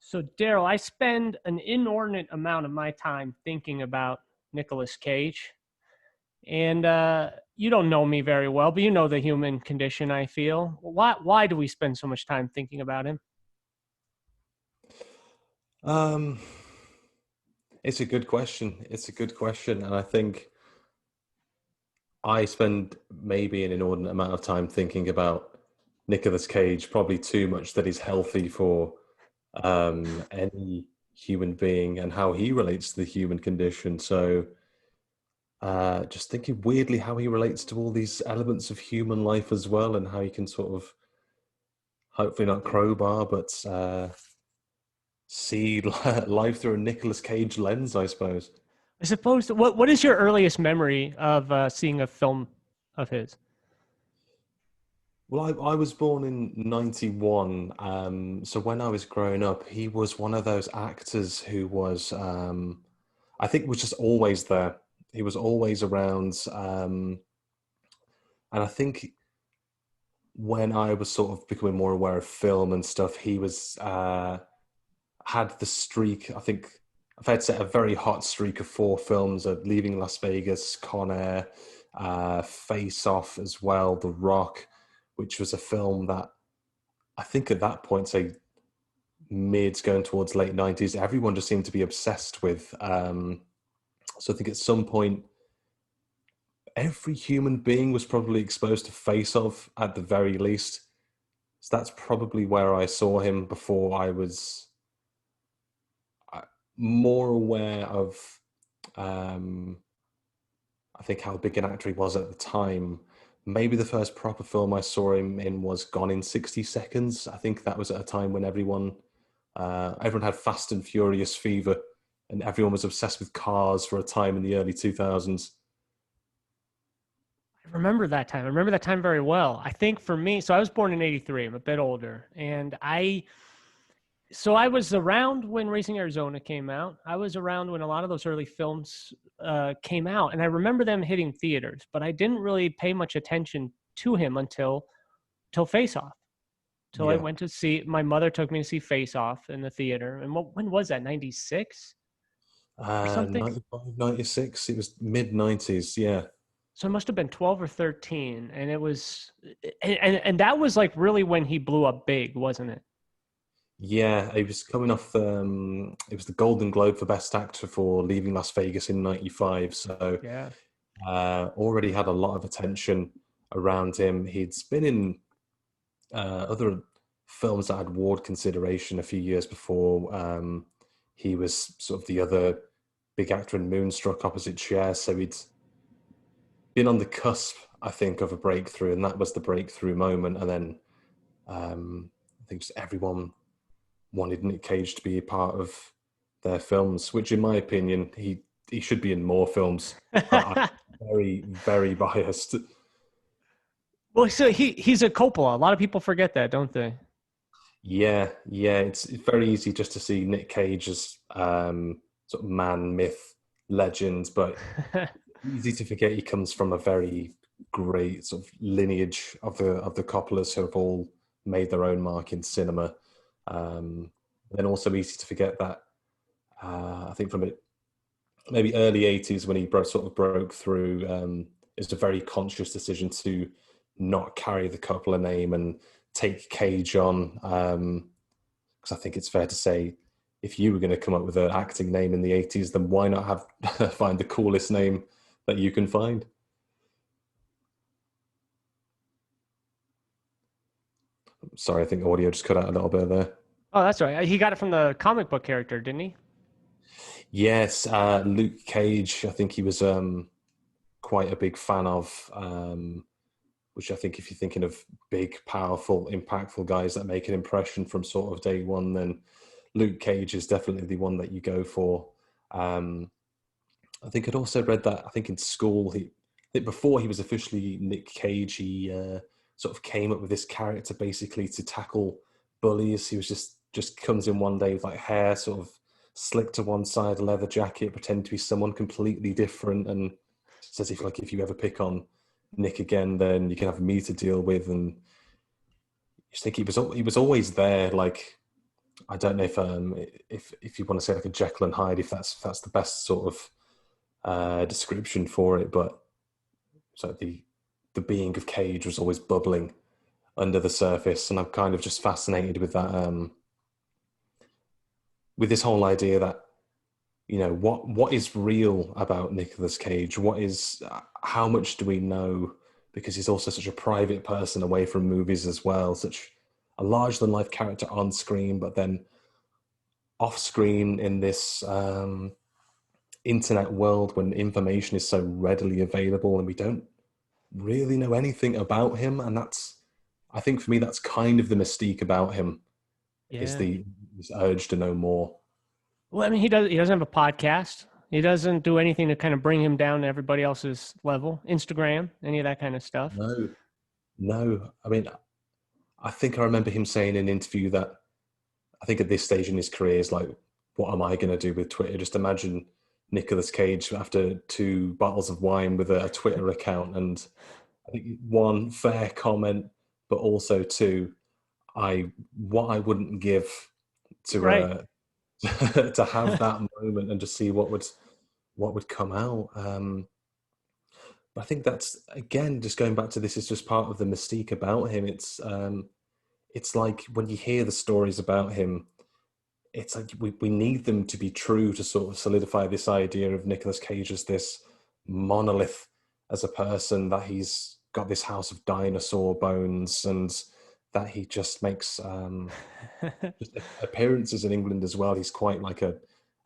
So, Darryl, I spend an inordinate amount of my time thinking about Nicolas Cage. And you don't know me very well, but you know the human condition, I feel. Why do we spend so much time thinking about him? Um, it's a good question. It's a good question, and I think I spend maybe an inordinate amount of time thinking about Nicolas Cage, probably too much that is healthy for any human being and how he relates to the human condition. So, just thinking weirdly how he relates to all these elements of human life as well, and how he can sort of hopefully not crowbar, but see life through a Nicolas Cage lens, I suppose. I suppose, what is your earliest memory of seeing a film of his? Well, I was born in 91. So when I was growing up, he was one of those actors who was, I think, was just always there. He was always around. And I think when I was sort of becoming more aware of film and stuff, he was, had the streak. I think I've had set a very hot streak of four films: Leaving Las Vegas, Con Air, Face Off as well, The Rock, which was a film that I think at that point, say mid going towards late 90s, everyone just seemed to be obsessed with. So I think at some point, every human being was probably exposed to Face Off at the very least. So that's probably where I saw him before I was more aware of, um, I think, how big an actor he was at the time. Maybe the first proper film I saw him in was Gone in 60 Seconds. I think that was at a time when everyone had Fast and Furious fever, and everyone was obsessed with cars for a time in the early 2000s. I remember that time. I remember that time very well. I think for me, so I was born in '83. I'm a bit older, and I was around when Racing Arizona came out. I was around when a lot of those early films came out, and I remember them hitting theaters. But I didn't really pay much attention to him until Face Off. Till I Yeah. went to see. My mother took me to see Face Off in the theater. And when was that? '96 or something. 95, 96. It was mid 90s. Yeah. So it must have been 12 or 13, and it was, and that was like really when he blew up big, wasn't it? Yeah. It was coming off, it was the Golden Globe for Best Actor for Leaving Las Vegas in 95. So Yeah. already had a lot of attention around him. He'd been in other films that had award consideration a few years before. He was sort of the other big actor in Moonstruck opposite Cher, so he'd been on the cusp, I think, of a breakthrough, and that was the breakthrough moment. And then I think just everyone wanted Nick Cage to be a part of their films, which, in my opinion, he should be in more films. But I'm very biased. Well, so he's a Coppola. A lot of people forget that, don't they? Yeah, yeah, it's very easy just to see Nick Cage as sort of man, myth, legend, but easy to forget he comes from a very great sort of lineage of the Coppolas who have all made their own mark in cinema. Then also easy to forget that I think from it maybe early 80s when he sort of broke through, it's a very conscious decision to not carry the Coppola name and take Cage on. Because I think it's fair to say, if you were going to come up with an acting name in the 80s, then why not have find the coolest name that you can find? Sorry, I think audio just cut out a little bit there. Oh, that's right. He got it from the comic book character, didn't he? Yes, Luke Cage. I think he was quite a big fan of. Which I think, if you're thinking of big, powerful, impactful guys that make an impression from sort of day one, then Luke Cage is definitely the one that you go for. Um, I think I'd also read that, I think in school, I think before he was officially Nick Cage, he sort of came up with this character basically to tackle bullies. He was just comes in one day with like hair sort of slicked to one side, a leather jacket, pretend to be someone completely different, and says if you ever pick on Nick again, then you can have me to deal with. And I just think he was always there, like I don't know if you want to say like a Jekyll and Hyde, if that's the best sort of description for it, but so the being of Cage was always bubbling under the surface, and I'm kind of just fascinated with that, with this whole idea that what is real about Nicolas Cage? What is how much do we know? Because he's also such a private person away from movies as well, such a larger than life character on screen, but then off screen in this internet world when information is so readily available and we don't really know anything about him. And that's, I think for me, that's kind of the mystique about him, is Yeah. the this urge to know more. Well, I mean, he doesn't have a podcast. He doesn't do anything to kind of bring him down to everybody else's level. Instagram, any of that kind of stuff. No, no. I mean, I think I remember him saying in an interview that I think at this stage in his career is like, what am I going to do with Twitter? Just imagine Nicolas Cage after 2 bottles of wine with a Twitter account, and I think one fair comment, but also two, what I wouldn't give to Right. to have that moment and just see what would come out. But I think that's again just going back to this is just part of the mystique about him. It's like when you hear the stories about him, it's like we need them to be true to sort of solidify this idea of Nicolas Cage as this monolith as a person, that he's got this house of dinosaur bones, and that he just makes just appearances in England as well. He's quite like an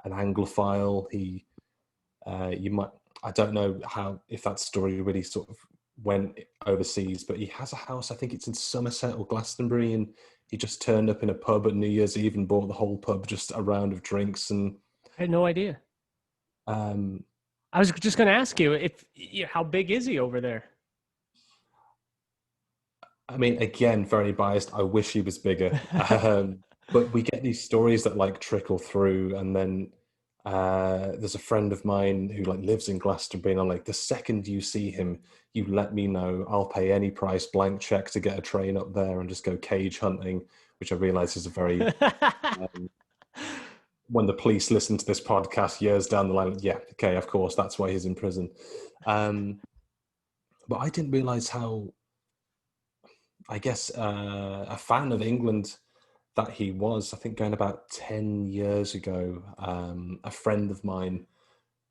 Anglophile. You might, I don't know how, if that story really sort of went overseas, but he has a house, I think it's in Somerset or Glastonbury, and he just turned up in a pub at New Year's Eve and bought the whole pub just a round of drinks. And I had no idea. um, I was just going to ask you if how big is he over there? I mean, again, very biased. I wish he was bigger. But we get these stories that like trickle through, and then there's a friend of mine who like lives in Glastonbury, and I'm like, the second you see him, you let me know. I'll pay any price, blank check, to get a train up there and just go cage hunting, which I realize is a very when the police listen to this podcast years down the line, yeah, okay, of course, that's why he's in prison. Um, but I didn't realize how, I guess, a fan of England that he was. I think going about 10 years ago, a friend of mine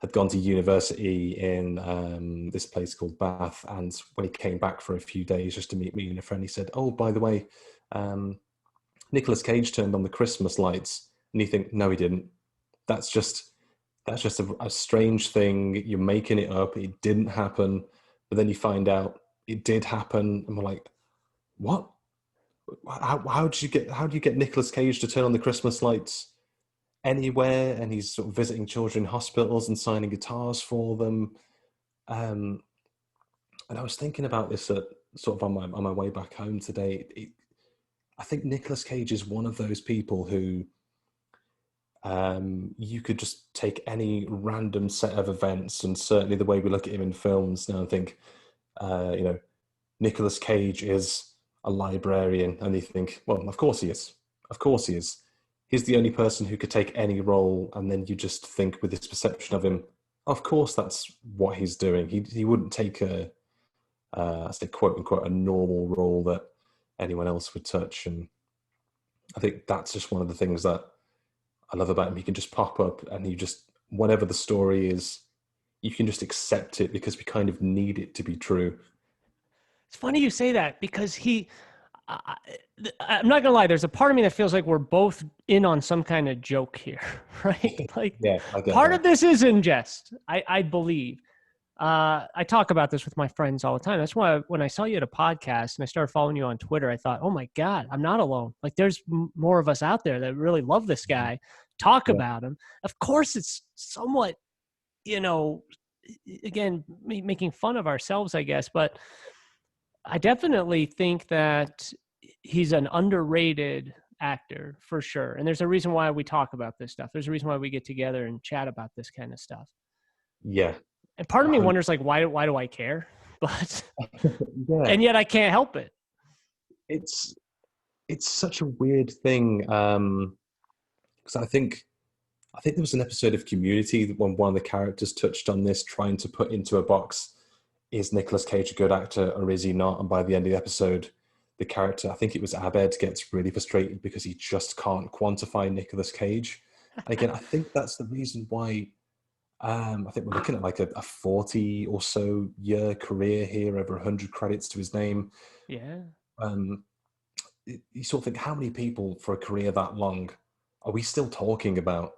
had gone to university in this place called Bath. And when he came back for a few days just to meet me and a friend, he said, oh, by the way, Nicolas Cage turned on the Christmas lights. And you think, no, he didn't. That's just a strange thing. You're making it up. It didn't happen. But then you find out it did happen. And we're like, what? How do you get Nicolas Cage to turn on the Christmas lights anywhere? And he's sort of visiting children in hospitals and signing guitars for them. Um, and I was thinking about this at, sort of on my way back home today. I think Nicolas Cage is one of those people who you could just take any random set of events, and certainly the way we look at him in films now and think, Nicolas Cage is a librarian, and you think, well, of course he is. Of course he is. He's the only person who could take any role, and then you just think with this perception of him, of course that's what he's doing. He wouldn't take I say quote unquote a normal role that anyone else would touch. And I think that's just one of the things that I love about him. He can just pop up, and you just, whatever the story is, you can just accept it because we kind of need it to be true. It's funny you say that because I, I'm not gonna lie. There's a part of me that feels like we're both in on some kind of joke here, right? Like Yeah, I get part of that. this is in jest. I believe. I talk about this with my friends all the time. That's why when I saw you at a podcast and I started following you on Twitter, I thought, oh my God, I'm not alone. Like there's more of us out there that really love this guy, talk Yeah, about him. Of course, it's somewhat, you know, again, making fun of ourselves, I guess, but I definitely think that he's an underrated actor for sure. And there's a reason why we talk about this stuff. There's a reason why we get together and chat about this kind of stuff. yeah, And part of me 100. wonders, like, why do I care? But Yeah. and yet I can't help it. It's it's such a weird thing. because I think there was an episode of Community when one of the characters touched on this, trying to put into a box, is Nicolas Cage a good actor or is he not? And by the end of the episode, the character, I think it was Abed, gets really frustrated because he just can't quantify Nicolas Cage. And again, I think that's the reason why I think we're looking at like a 40 or so year career here, over 100 credits to his name. Yeah. Um, you sort of think, how many people for a career that long are we still talking about?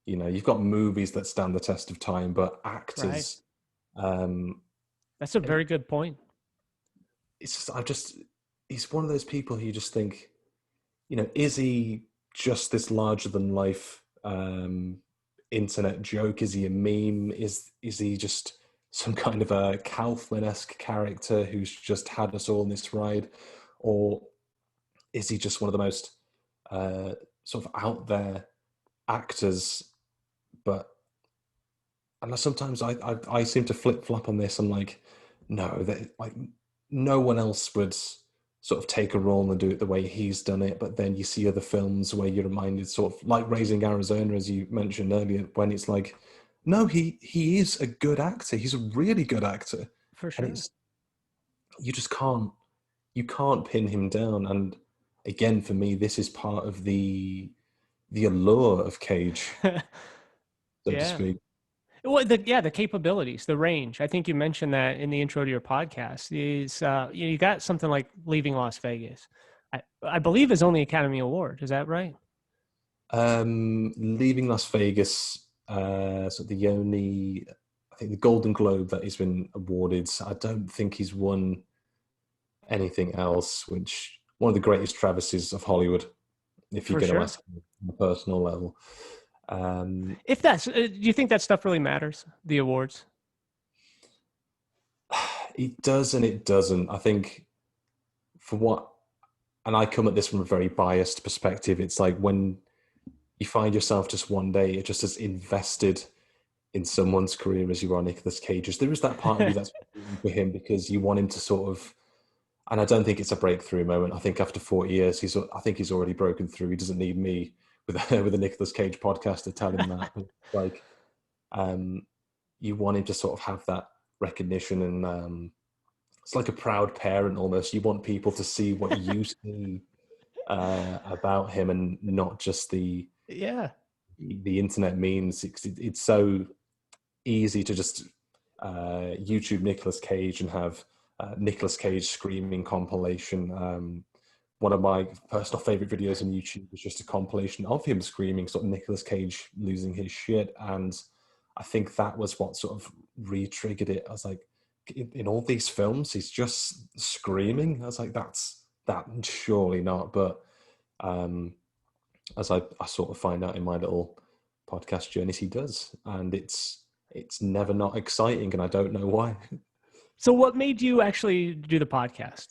You know, you've got movies that stand the test of time, but Right. actors, um, That's a and very good point. it's just, he's one of those people who you just think, you know, is he just this larger than life internet joke? Is he a meme? Is he just some kind of a Kaufman-esque character who's just had us all in this ride? Or is he just one of the most sort of out there actors? But and sometimes I seem to flip flop on this. I'm like, no, that like no one else would sort of take a role and do it the way he's done it. But then you see other films where you're reminded, sort of like Raising Arizona, as you mentioned earlier, when it's like, no, he is a good actor. He's a really good actor, For and sure. it's you just can't pin him down. And again, for me, this is part of the allure of Cage, so to Yeah. speak. Well, the capabilities, the range. I think you mentioned that in the intro to your podcast. Is you got something like Leaving Las Vegas. I believe is only Academy Award. Is that right? Leaving Las Vegas, so the only, I think the Golden Globe that he's been awarded. I don't think he's won anything else, which one of the greatest travesties of Hollywood, if you're For going to sure. ask me on a personal level. Um, If that's, do you think that stuff really matters? The awards. it does and it doesn't. I think for what, and I come at this from a very biased perspective. It's like when you find yourself just one day just as invested in someone's career as you are Nicolas Cage's. There is that part of you that's rooting for him because you want him to sort of, and I don't think it's a breakthrough moment. I think after 40 years, I think he's already broken through. He doesn't need me with with a Nicolas Cage podcast to tell him that. Like, um, you want him to sort of have that recognition, and it's like a proud parent almost. You want people to see what you see about him, and not just Yeah. the internet memes. It's so easy to just YouTube Nicolas Cage and have Nicolas Cage screaming compilation. One of my personal favorite videos on YouTube is just a compilation of him screaming, sort of Nicolas Cage losing his shit. And I think that was what sort of re-triggered it. I was like, in all these films, he's just screaming. I was like, that surely not. But as I sort of find out in my little podcast journeys, he does, and it's never not exciting, and I don't know why. So, what made you actually do the podcast?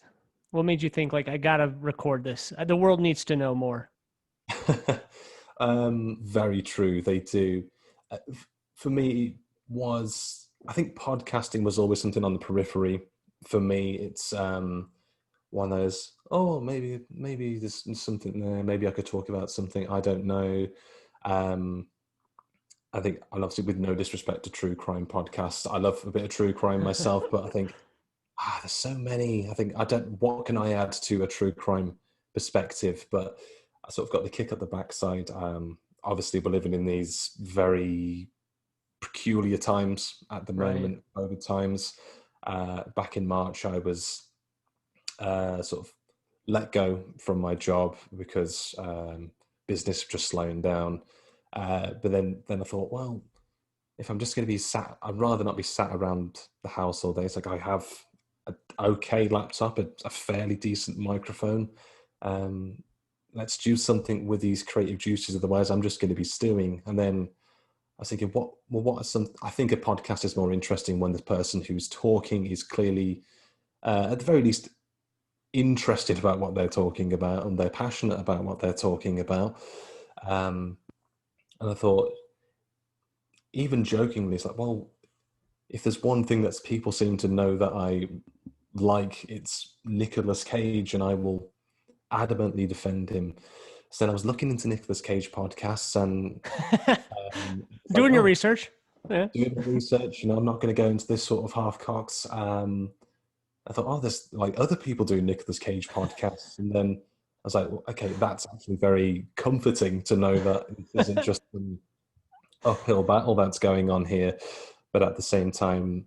What made you think like I gotta record this? The world needs to know more. Very true. They do. For me, was I think podcasting was always something on the periphery. For me, it's one of those. Oh, maybe there's something there. Maybe I could talk about something. I don't know. Um, I think, and obviously with no disrespect to true crime podcasts, I love a bit of true crime myself, but I think there's so many. I think I don't. What can I add to a true crime perspective? But I sort of got the kick at the backside. Obviously, we're living in these very peculiar times at the Right. moment. COVID times. Back in March, I was sort of let go from my job because business just slowing down. But then I thought, well, if I'm just going to be sat, I'd rather not be sat around the house all day. It's like I have an okay laptop, a fairly decent microphone. Um, let's do something with these creative juices. Otherwise, I'm just going to be stewing. And then I was thinking, what are some? I think a podcast is more interesting when the person who's talking is clearly, at the very least, interested about what they're talking about and they're passionate about what they're talking about. Um, and I thought, even jokingly, it's like, well, if there's one thing that people seem to know that I like, it's Nicolas Cage, and I will adamantly defend him. So then I was looking into Nicolas Cage podcasts, and it's like, Doing your oh, research. Yeah. doing the research. I'm not going to go into this sort of half cocks. I thought, oh, there's like other people doing Nicolas Cage podcasts, and then I was like, well, okay, that's actually very comforting to know that it isn't just an uphill battle that's going on here. But at the same time,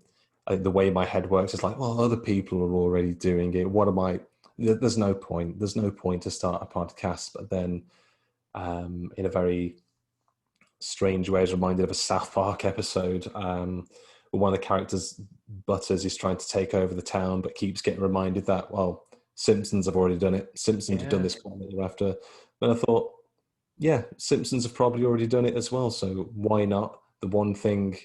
the way my head works is like, well, other people are already doing it. What am I? There's no point. There's no point to start a podcast. But then, in a very strange way, I was reminded of a South Park episode where one of the characters, Butters, is trying to take over the town, but keeps getting reminded that, well, Simpsons have already done it. Simpsons have done Yeah. this planet after. And I thought, yeah, Simpsons have probably already done it as well. So why not? The one thing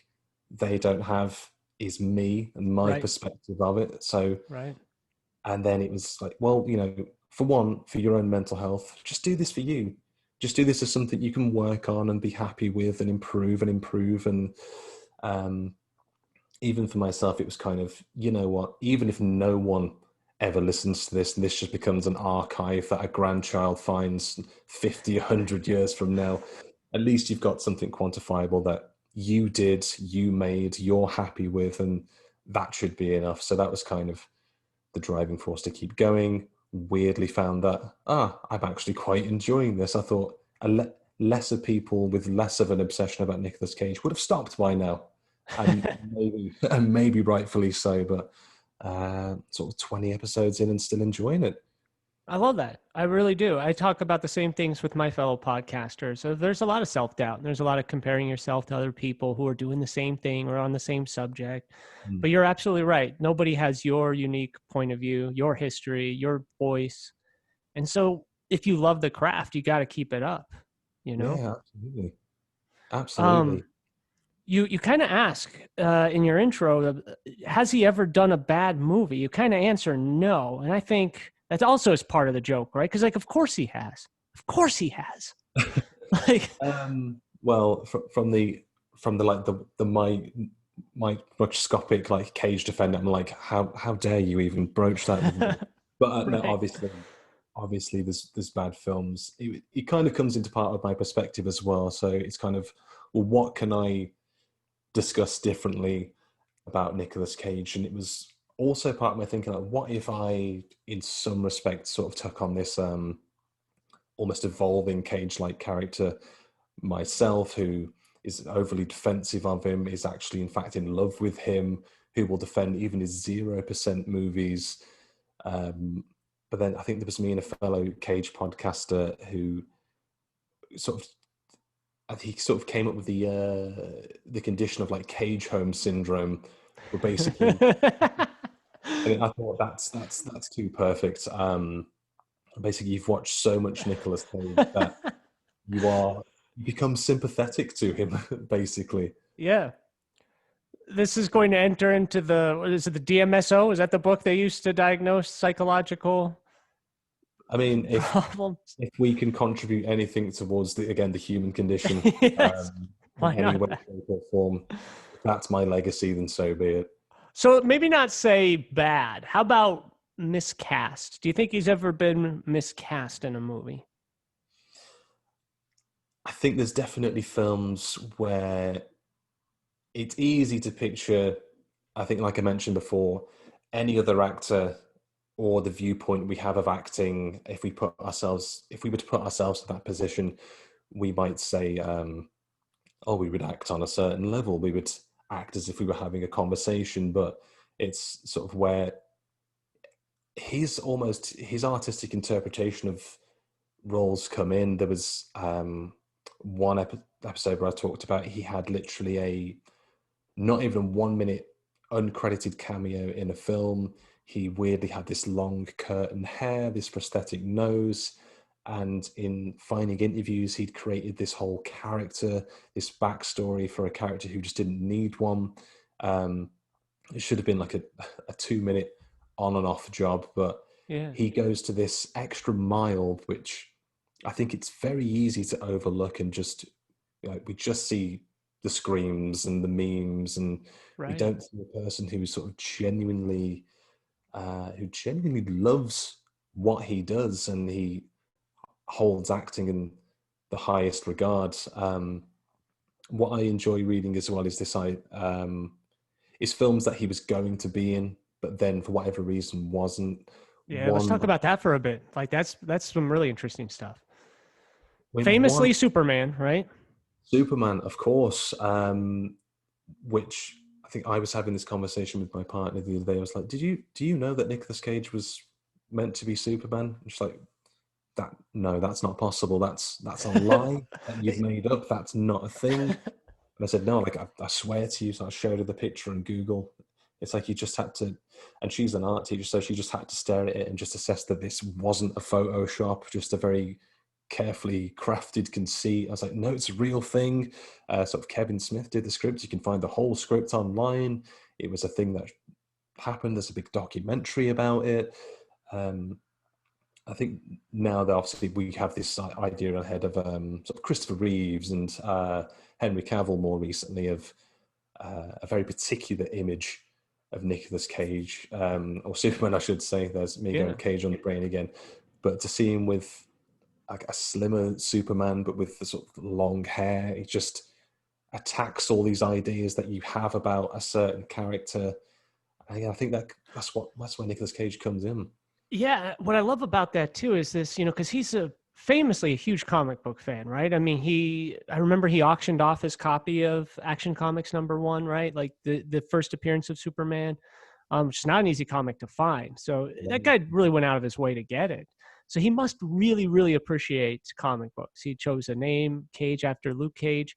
they don't have is me and my Right. perspective of it. So, Right. and then it was like, well, for one, for your own mental health, just do this for you. Just do this as something you can work on and be happy with and improve and improve. And um, even for myself, it was kind of, you know what, even if no one ever listens to this and this just becomes an archive that a grandchild finds 50, 100 years from now, at least you've got something quantifiable that you did, you made, you're happy with, and that should be enough. So that was kind of the driving force to keep going. Weirdly found that, I'm actually quite enjoying this. I thought lesser people with less of an obsession about Nicolas Cage would have stopped by now, and maybe rightfully so. But sort of 20 episodes in and still enjoying it. I love that. I really do. I talk about the same things with my fellow podcasters. So there's a lot of self-doubt. There's a lot of comparing yourself to other people who are doing the same thing or on the same subject. Mm. But you're absolutely right. Nobody has your unique point of view, your history, your voice. And so if you love the craft, you got to keep it up, you know? Yeah, absolutely, Um, absolutely. you kind of ask in your intro, has he ever done a bad movie? You kind of answer no. And I think that also is part of the joke, right? Because like, of course he has. Of course he has. Like, Well, from the like the my microscopic like Cage defender, I'm like, how dare you even broach that with me? But no, right. obviously, there's bad films. It kind of comes into part of my perspective as well. So it's kind of, well, what can I discuss differently about Nicolas Cage? And it was also part of my thinking, like, what if I, in some respects, sort of took on this almost evolving Cage-like character myself, who is overly defensive of him, is actually in fact in love with him, who will defend even his 0% movies. But then I think there was me and a fellow Cage podcaster who sort of, I think he sort of came up with the condition of like Cage home syndrome, where basically, I mean, I thought that's too perfect. Basically, you've watched so much Nicolas Cage that you become sympathetic to him, basically. yeah. This is going to enter into what is it, the DMSO? Is that the book they used to diagnose psychological I mean, problems? if we can contribute anything towards the human condition, Yes. in Why any not? way, shape, or form, if that's my legacy, then so be it. So maybe not say bad. How about miscast? Do you think he's ever been miscast in a movie? I think there's definitely films where it's easy to picture. I think, like I mentioned before, any other actor or the viewpoint we have of acting, if we were to put ourselves to that position, we might say, oh, we would act on a certain level. We would act as if we were having a conversation, but it's sort of where his artistic interpretation of roles come in. There was one episode where I talked about he had literally a not even 1 minute uncredited cameo in a film. He weirdly had this long curtain hair, this prosthetic nose, and in finding interviews, he'd created this whole character, this backstory for a character who just didn't need one. Um, it should have been like a 2 minute on and off job, but Yeah. he goes to this extra mile, which I think it's very easy to overlook and just, we just see the screams and the memes, and we Right. don't see a person who sort of who genuinely loves what he does, and he holds acting in the highest regard. What I enjoy reading as well is is films that he was going to be in, but then for whatever reason wasn't. Yeah, let's One talk about that for a bit. Like that's some really interesting stuff. when one Famously Superman, right? Superman, of course, which I think I was having this conversation with my partner the other day. I was like, do you know that Nicolas Cage was meant to be Superman? And she's like, that no, that's not possible. That's a lie that you've made up. That's not a thing. And I said, no, like I swear to you. So I showed her the picture on Google. It's like you just had to, and she's an art teacher, so she just had to stare at it and just assess that this wasn't a Photoshop, just a very carefully crafted conceit. I was like, no, it's a real thing. Sort of Kevin Smith did the script. You can find the whole script online. It was a thing that happened. There's a big documentary about it. Um, I think now that obviously we have this idea ahead of sort of Christopher Reeves and Henry Cavill more recently of a very particular image of Nicolas Cage, or Superman, I should say. There's me going Yeah. Cage on the brain again. But to see him with like a slimmer Superman, but with the sort of long hair, it just attacks all these ideas that you have about a certain character. And I think that's where Nicolas Cage comes in. Yeah, what I love about that too is this, because he's a famously a huge comic book fan, right? I mean, I remember he auctioned off his copy of Action Comics #1, right? Like the first appearance of Superman, which is not an easy comic to find. So that guy really went out of his way to get it. So he must really, really appreciate comic books. He chose a name, Cage, after Luke Cage.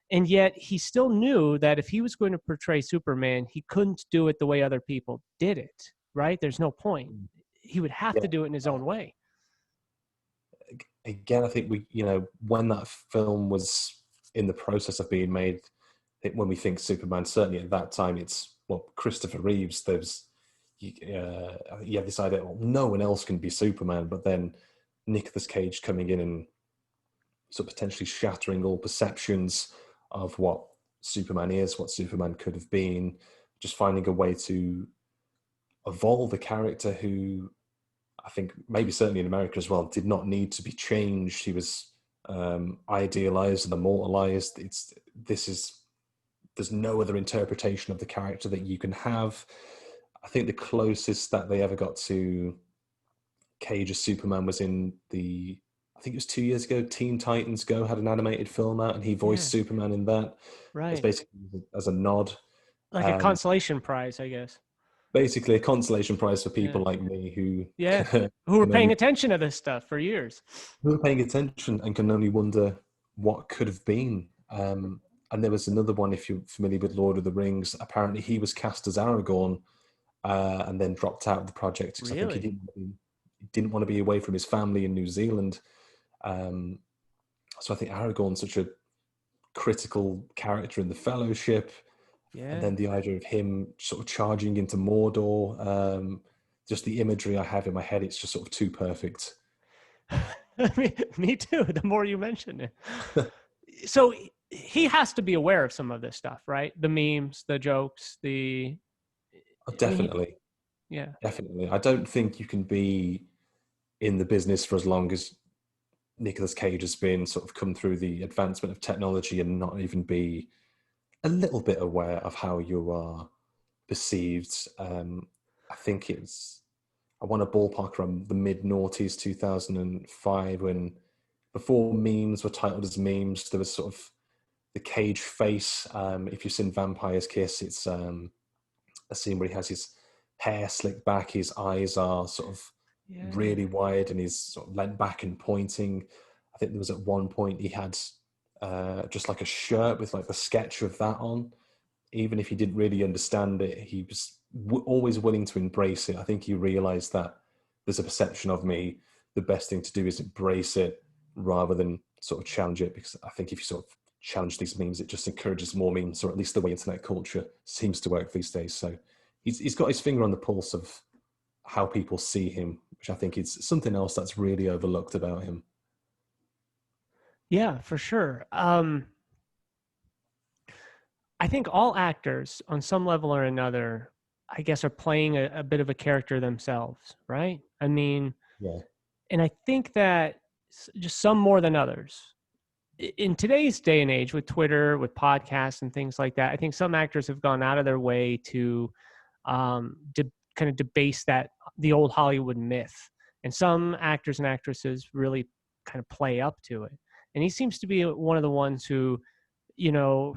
And yet he still knew that if he was going to portray Superman, he couldn't do it the way other people did it, right? There's no point. He would have Yeah. to do it in his own way. Again, I think when that film was in the process of being made, when we think Superman, certainly at that time, it's Christopher Reeves. You have this idea, well, no one else can be Superman, but then Nicolas Cage coming in and sort of potentially shattering all perceptions of what Superman is, what Superman could have been, just finding a way to evolve a character who I think maybe certainly in America as well did not need to be changed. He was idealized and immortalized. There's no other interpretation of the character that you can have. I think the closest that they ever got to Cage as Superman was in I think it was 2 years ago, Teen Titans Go had an animated film out and he voiced Superman in that. As Right. basically as a nod. Like a Um, consolation prize, I guess. Basically a consolation prize for Yeah. people like me who Yeah. can Who were paying only attention to this stuff for years. who are paying attention and can only wonder what could have been. And there was another one, if you're familiar with Lord of the Rings, apparently he was cast as Aragorn and then dropped out of the project because I think Really? he didn't want to be away from his family in New Zealand. So I think Aragorn's such a critical character in the Fellowship. And Yeah. then the idea of him sort of charging into Mordor, just the imagery I have in my head, it's just sort of too perfect. Me too, the more you mention it. So he has to be aware of some of this stuff, right? The memes, the jokes, I mean, Definitely. yeah. Definitely. I don't think you can be in the business for as long as Nicolas Cage has been, sort of come through the advancement of technology and not even be a little bit aware of how you are perceived. I think I want to ballpark from the mid noughties, 2005, when before memes were titled as memes, there was sort of the Cage face. If you've seen Vampire's Kiss, it's a scene where he has his hair slicked back, his eyes are sort of Yeah. really wide, and he's sort of leant back and pointing. I think there was at one point he had just like a shirt with like the sketch of that on. Even if he didn't really understand it, he was always willing to embrace it. I think he realized that there's a perception of me. The best thing to do is embrace it rather than sort of challenge it, because I think if you sort of challenge these memes, it just encourages more memes, or at least the way internet culture seems to work these days. So he's got his finger on the pulse of how people see him, which I think is something else that's really overlooked about him. Yeah, for sure. I think all actors on some level or another, I guess, are playing a bit of a character themselves, right? I mean, Yeah. and I think that just some more than others. In today's day and age with Twitter, with podcasts and things like that, I think some actors have gone out of their way to kind of debase the old Hollywood myth. And some actors and actresses really kind of play up to it. And he seems to be one of the ones who, to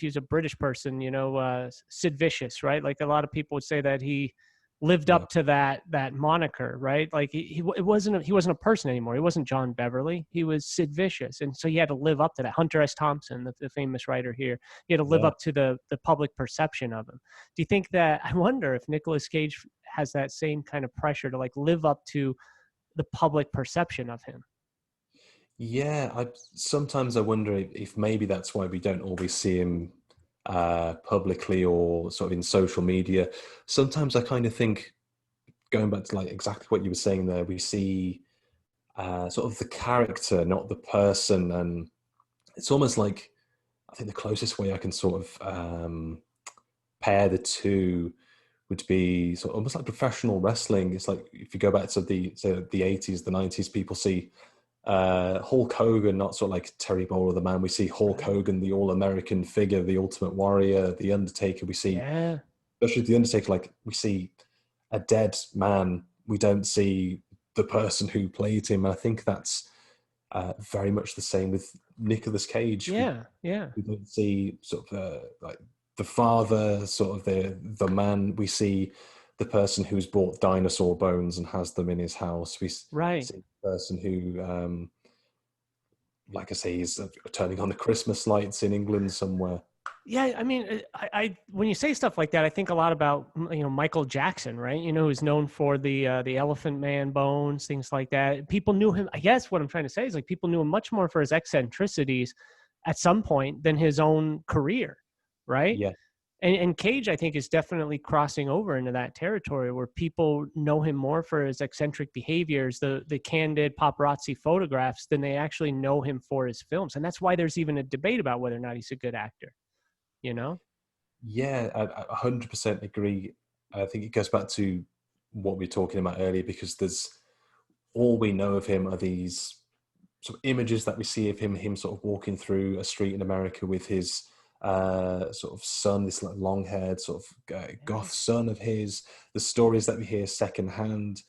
use a British person, Sid Vicious, right? Like a lot of people would say that he lived Yeah, up to that moniker, right? Like he wasn't a person anymore. He wasn't John Beverly. He was Sid Vicious, and so he had to live up to that. Hunter S. Thompson, the famous writer here, he had to live yeah. up to the public perception of him. Do you think that? I wonder if Nicolas Cage has that same kind of pressure to like live up to the public perception of him. Yeah, sometimes I wonder if maybe that's why we don't always see him publicly or sort of in social media. Sometimes I kind of think, going back to like exactly what you were saying there, we see sort of the character, not the person, and it's almost like I think the closest way I can sort of pair the two would be sort of almost like professional wrestling. It's like if you go back to the 80s, the 90s, people see Hulk Hogan, not sort of like Terry Bowler the Man. We see Hulk Right. Hogan, the all-American figure, the Ultimate Warrior, the Undertaker. We see, Yeah. especially the Undertaker, like we see a dead man. We don't see the person who played him. And I think that's very much the same with Nicolas Cage. Yeah. Yeah. We don't see sort of like the father, sort of the man. We see the person who's bought dinosaur bones and has them in his house. We Right. see the person who, like I say, is turning on the Christmas lights in England somewhere. Yeah, I mean, I when you say stuff like that, I think a lot about Michael Jackson, right? Who's known for the Elephant Man bones, things like that. People knew him. I guess what I'm trying to say is like people knew him much more for his eccentricities at some point than his own career, right? Yeah, And Cage, I think, is definitely crossing over into that territory where people know him more for his eccentric behaviors, the candid paparazzi photographs, than they actually know him for his films. And that's why there's even a debate about whether or not he's a good actor. You know? yeah, I 100% agree. I think it goes back to what we were talking about earlier because there's all we know of him are these sort of images that we see of him sort of walking through a street in America with his sort of son, this like long-haired sort of Yeah. goth son of his. The stories that we hear secondhand,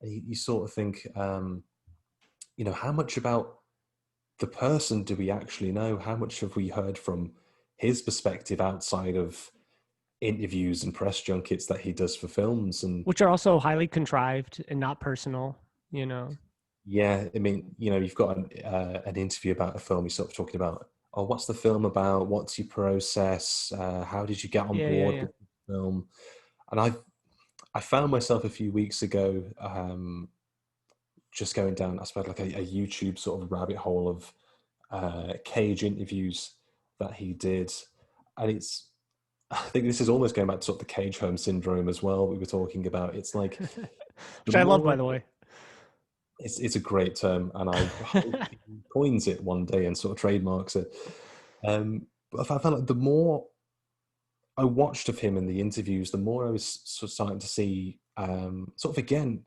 and you sort of think, how much about the person do we actually know? How much have we heard from his perspective outside of interviews and press junkets that he does for films? And Which are also highly contrived and not personal. yeah, I mean, you've got an interview about a film. You're sort of talking about, oh, what's the film about? What's your process? How did you get on Yeah, yeah, board yeah. with the film? And I found myself a few weeks ago just going down, I suppose, like a YouTube sort of rabbit hole of Cage interviews that he did, and I think this is almost going back to sort of the Cage home syndrome as well. We were talking about. It's like the Which I love, by more the way. it's a great term, and I hope he coins it one day and sort of trademarks it. But I found like the more I watched of him in the interviews, the more I was sort of starting to see sort of again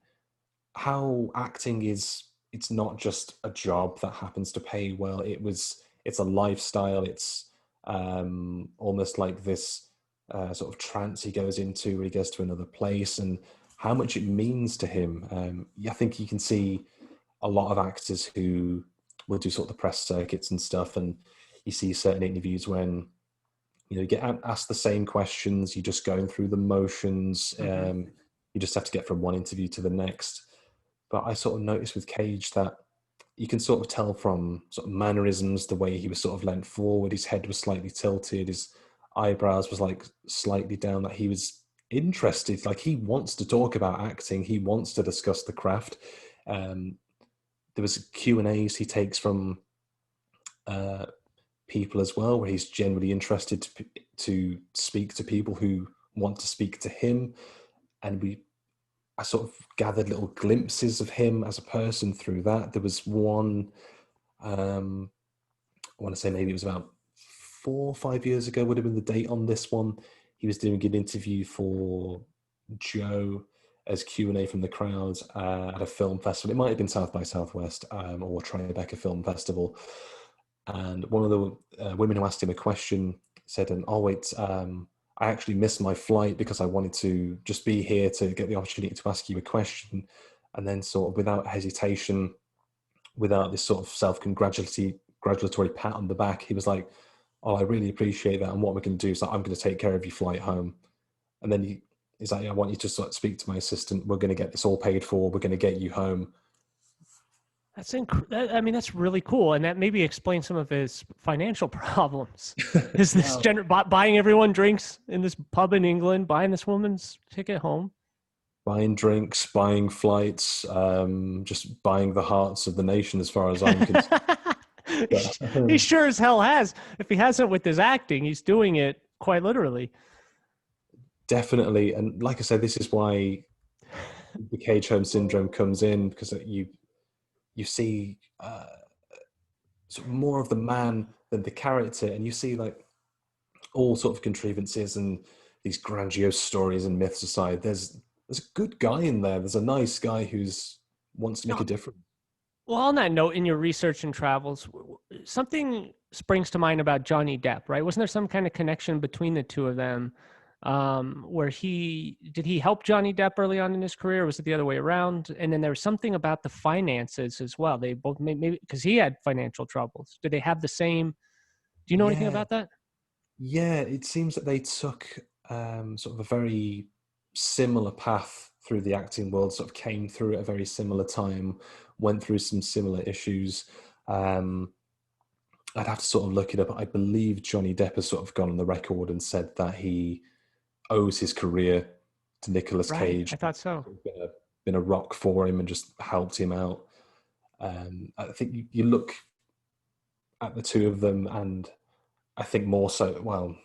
how acting is. It's not just a job that happens to pay well. It's a lifestyle. It's almost like this sort of trance he goes into where he goes to another place, and how much it means to him. I think you can see a lot of actors who will do sort of the press circuits and stuff, and you see certain interviews when you get asked the same questions, you're just going through the motions. Hmm. You just have to get from one interview to the next. But I sort of noticed with Cage that you can sort of tell from sort of mannerisms, the way he was sort of leant forward, his head was slightly tilted, his eyebrows was like slightly down, that he was interested, like he wants to talk about acting, he wants to discuss the craft. Um, there was Q and A's he takes from uh, people as well, where he's generally interested to speak to people who want to speak to him, and I sort of gathered little glimpses of him as a person through that. There was one, I want to say maybe it was about 4 or 5 years ago, would have been the date on this one. He was doing an interview for Joe, as Q&A from the crowd at a film festival. It might have been South by Southwest or Tribeca Film Festival. And one of the women who asked him a question said, "Oh wait, I actually missed my flight because I wanted to just be here to get the opportunity to ask you a question." And then sort of without hesitation, without this sort of self-congratulatory pat on the back, he was like, "Oh, I really appreciate that. And what we're going to do is like, I'm going to take care of your flight home." And then he's like, "I want you to sort of speak to my assistant. We're going to get this all paid for. We're going to get you home." I mean, that's really cool, and that maybe explains some of his financial problems. Is this Well, buying everyone drinks in this pub in England, buying this woman's ticket home? buying drinks, buying flights, just buying the hearts of the nation, as far as I'm concerned. But, He sure as hell has. If he hasn't with his acting, he's doing it quite literally. definitely, and like I said, this is why the Cage Home syndrome comes in, because you see sort of more of the man than the character, and you see like all sort of contrivances and these grandiose stories and myths aside. There's a good guy in there. There's a nice guy who's wants to make a difference. Well, on that note, in your research and travels, something springs to mind about Johnny Depp, right? Wasn't there some kind of connection between the two of them? Where did he help Johnny Depp early on in his career? Or was it the other way around? And then there was something about the finances as well. They both maybe because he had financial troubles. Did they have the same? Do you know anything Yeah, about that? yeah. It seems that they took sort of a very similar path through the acting world. Sort of came through at a very similar time, went through some similar issues. Um, I'd have to sort of look it up. I believe Johnny Depp has sort of gone on the record and said that he owes his career to Nicolas Right, Cage. I thought so. Been a rock for him and just helped him out. I think you look at the two of them, and I think more so. Well,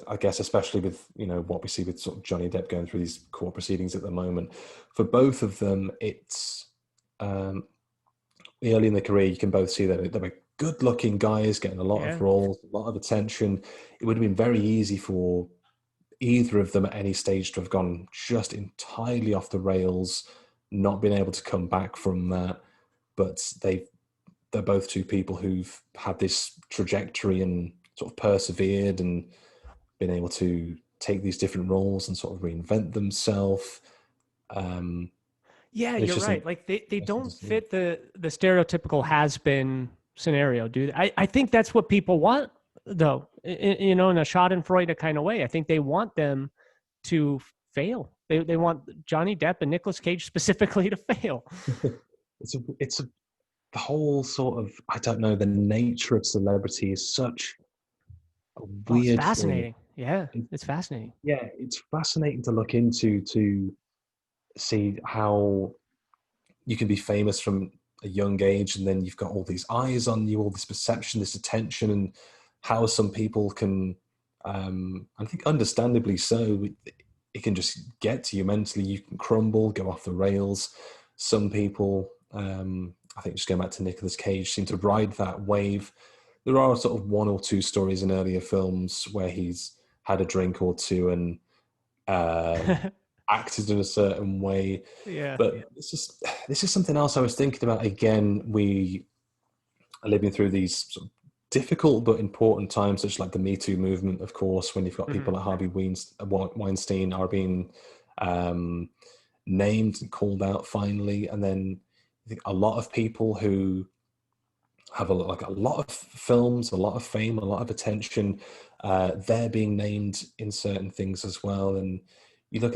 I guess especially with what we see with sort of Johnny Depp going through these court proceedings at the moment. For both of them, it's um, early in the career. You can both see that they were good-looking guys getting a lot of Yeah. roles, a lot of attention. It would have been very easy for either of them at any stage to have gone just entirely off the rails, not been able to come back from that. But they're both two people who've had this trajectory and sort of persevered and been able to take these different roles and sort of reinvent themselves. Yeah, It's you're just right. Like they interesting to don't see. fit the stereotypical has been scenario, dude. I think that's what people want, though. In a Schadenfreude kind of way. I think they want them to fail. They want Johnny Depp and Nicolas Cage specifically to fail. It's the whole sort of, I don't know, the nature of celebrity is such a Oh, it's weird thing. fascinating. Yeah, it's fascinating. Yeah, it's fascinating to look into, to see how you can be famous from a young age, and then you've got all these eyes on you, all this perception, this attention, and how some people can, I think understandably so, it can just get to you mentally. You can crumble, go off the rails. Some people, I think just going back to Nicolas Cage, seem to ride that wave. There are sort of one or two stories in earlier films where he's had a drink or two and acted in a certain way. Yeah. But this is something else I was thinking about. Again, we are living through these sort of difficult but important times, such like the Me Too movement, of course, when you've got Hmm. people like Harvey Weinstein are being named and called out finally, and then I think a lot of people who have a lot of films, a lot of fame, a lot of attention. They're being named in certain things as well. And you look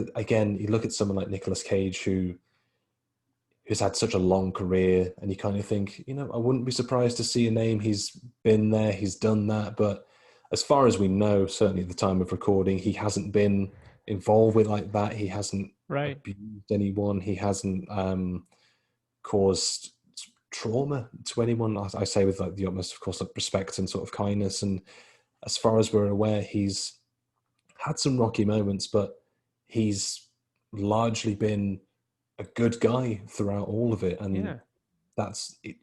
at someone like Nicolas Cage, who's had such a long career, and you kind of think, I wouldn't be surprised to see a name. He's been there, he's done that, but as far as we know, certainly at the time of recording, he hasn't been involved with like that. He hasn't Right. abused anyone. He hasn't caused trauma to anyone. I say with like the utmost, of course, like respect and sort of kindness. And as far as we're aware, he's had some rocky moments, but he's largely been a good guy throughout all of it. And Yeah. that's it.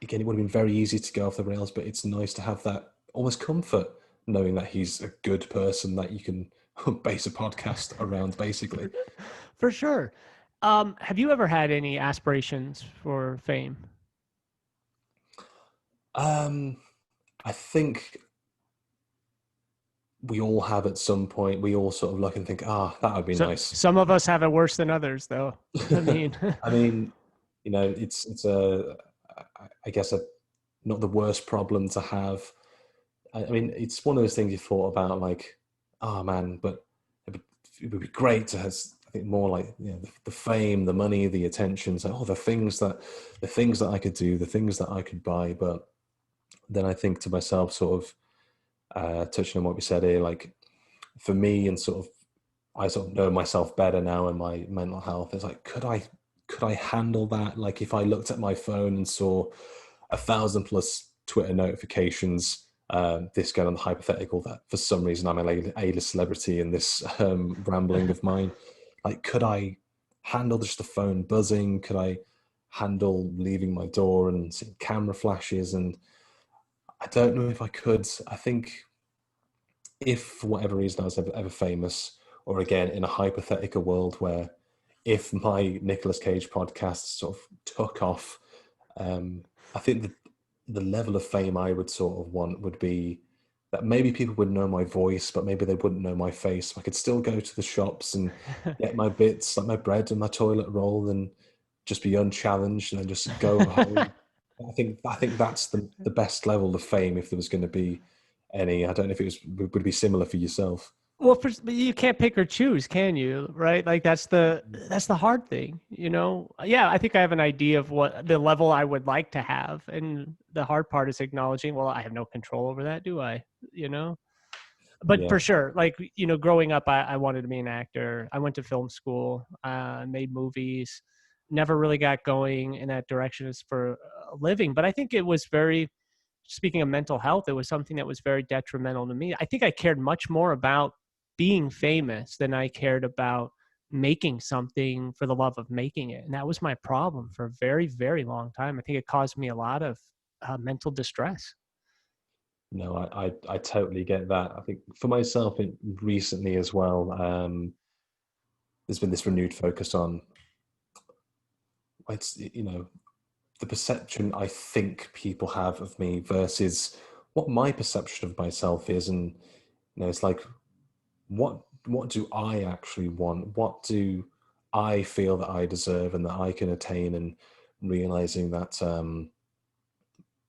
Again, it would have been very easy to go off the rails, but it's nice to have that almost comfort knowing that he's a good person that you can base a podcast around, basically. For sure. Have you ever had any aspirations for fame? Um, I think we all have at some point. We all sort of look and think, ah, that would be So nice. some of us have it worse than others, though. I mean, I mean, it's a, I guess a not the worst problem to have. I mean, it's one of those things you thought about, like, oh man, but it would be great to have. I think more like, the fame, the money, the attention. So, the things that I could do, the things that I could buy. But then I think to myself, sort of touching on what we said here, like for me, and sort of I sort of know myself better now and my mental health. It's like, could I handle that? Like if I looked at my phone and saw 1,000 plus Twitter notifications, this going on the hypothetical that for some reason I'm an A-list celebrity in this rambling of mine, like could I handle just the phone buzzing? Could I handle leaving my door and seeing camera flashes? And I don't know if I could. I think if for whatever reason I was ever famous, or again in a hypothetical world where if my Nicolas Cage podcast sort of took off, I think the level of fame I would sort of want would be that maybe people would know my voice, but maybe they wouldn't know my face. I could still go to the shops and get my bits, like my bread and my toilet roll, and just be unchallenged and then just go home. I think that's the best level of fame if there was going to be any. I don't know if would be similar for yourself. well, but you can't pick or choose, can you? Right? Like that's the hard thing, you know? Yeah, I think I have an idea of what the level I would like to have, and the hard part is acknowledging, well, I have no control over that, do I? You know? But Yeah, for sure, like, growing up, I wanted to be an actor. I went to film school, made movies, never really got going in that direction as for a living. But I think it was very, speaking of mental health, it was something that was very detrimental to me. I think I cared much more about being famous than I cared about making something for the love of making it. And that was my problem for a very, very long time. I think it caused me a lot of mental distress. no, I totally get that. I think for myself, recently as well, there's been this renewed focus on it's the perception I think people have of me versus what my perception of myself is, and it's like what do I actually want? What do I feel that I deserve and that I can attain? And realizing that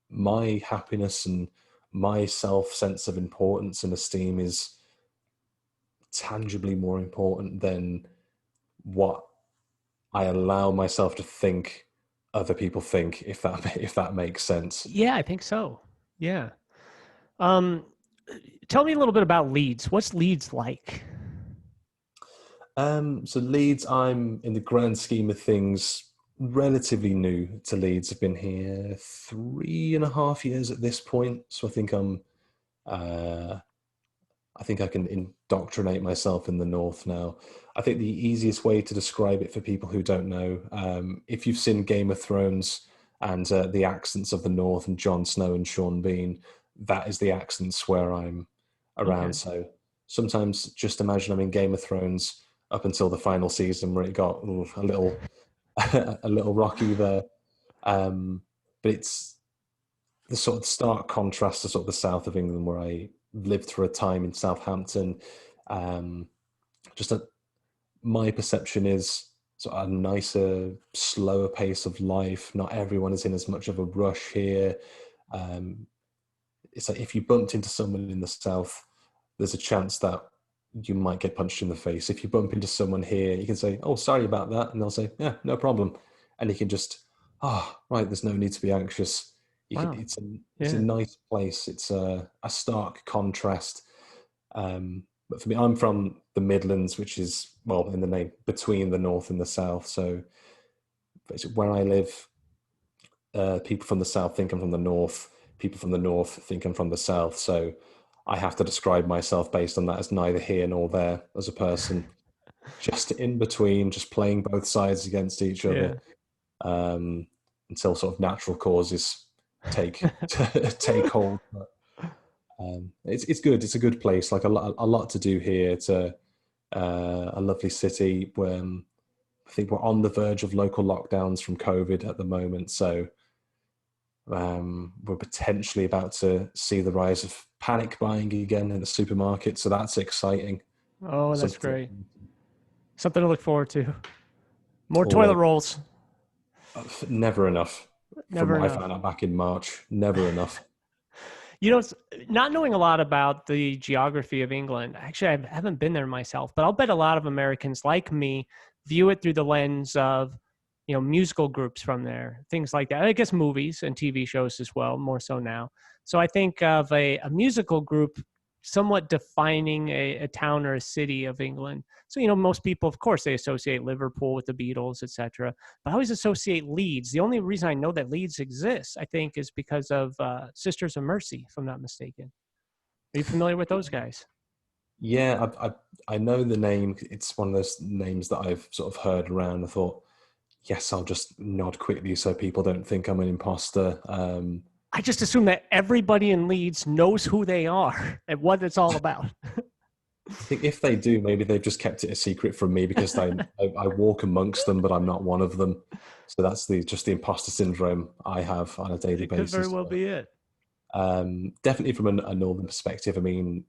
my happiness and my self sense of importance and esteem is tangibly more important than what I allow myself to think other people think, if that makes sense. Yeah, I think so. Yeah. Um, Tell me a little bit about Leeds. What's Leeds like? So Leeds, I'm in the grand scheme of things relatively new to Leeds. I've been here 3.5 years at this point, so uh, I think I can indoctrinate myself in the north now. I think the easiest way to describe it for people who don't know, if you've seen Game of Thrones and the accents of the north and Jon Snow and Sean Bean, that is the accents where I'm around. Okay. So sometimes just imagine I'm in Game of Thrones up until the final season where it got a little a little rocky there. Um, but it's the sort of stark contrast to sort of the south of England where I lived for a time in Southampton. Um, just a, my perception is sort of a nicer, slower pace of life. Not everyone is in as much of a rush here. Um, it's like if you bumped into someone in the south, there's a chance that you might get punched in the face. If you bump into someone here, you can say, "Oh, sorry about that," and they'll say, "Yeah, no problem," and you can just, "Ah, oh, right, there's no need to be anxious." You can, Wow. it's a Yeah. nice place. It's a stark contrast. But for me, I'm from the Midlands, which is, well, in the name, between the north and the south. So basically where I live, people from the south think I'm from the north. People from the north think I'm from the south. So I have to describe myself based on that as neither here nor there as a person, just in between, just playing both sides against each other, Yeah. um, until sort of natural causes take take hold. But, it's good. It's a good place. Like a lot to do here. It's a lovely city. When I think we're on the verge of local lockdowns from COVID at the moment. So we're potentially about to see the rise of panic buying again in the supermarket. So that's exciting. Oh, that's Something, great. Something to look forward to. More toilet or rolls. never enough. From Never what I enough. found out back in March, never enough. You know, not knowing a lot about the geography of England, actually, I haven't been there myself, but I'll bet a lot of Americans like me view it through the lens of, musical groups from there, things like that. I guess movies and TV shows as well, more so now. So I think of a musical group somewhat defining a town or a city of England. So, most people, of course, they associate Liverpool with the Beatles, etc. But I always associate Leeds. The only reason I know that Leeds exists, I think, is because of Sisters of Mercy, if I'm not mistaken. Are you familiar with those guys? Yeah, I know the name. It's one of those names that I've sort of heard around. I thought, yes, I'll just nod quickly so people don't think I'm an imposter. I just assume that everybody in Leeds knows who they are and what it's all about. I think if they do, maybe they've just kept it a secret from me because I walk amongst them, but I'm not one of them. So that's just the imposter syndrome I have on a daily It could very basis. well be it. Definitely from a northern perspective. I mean,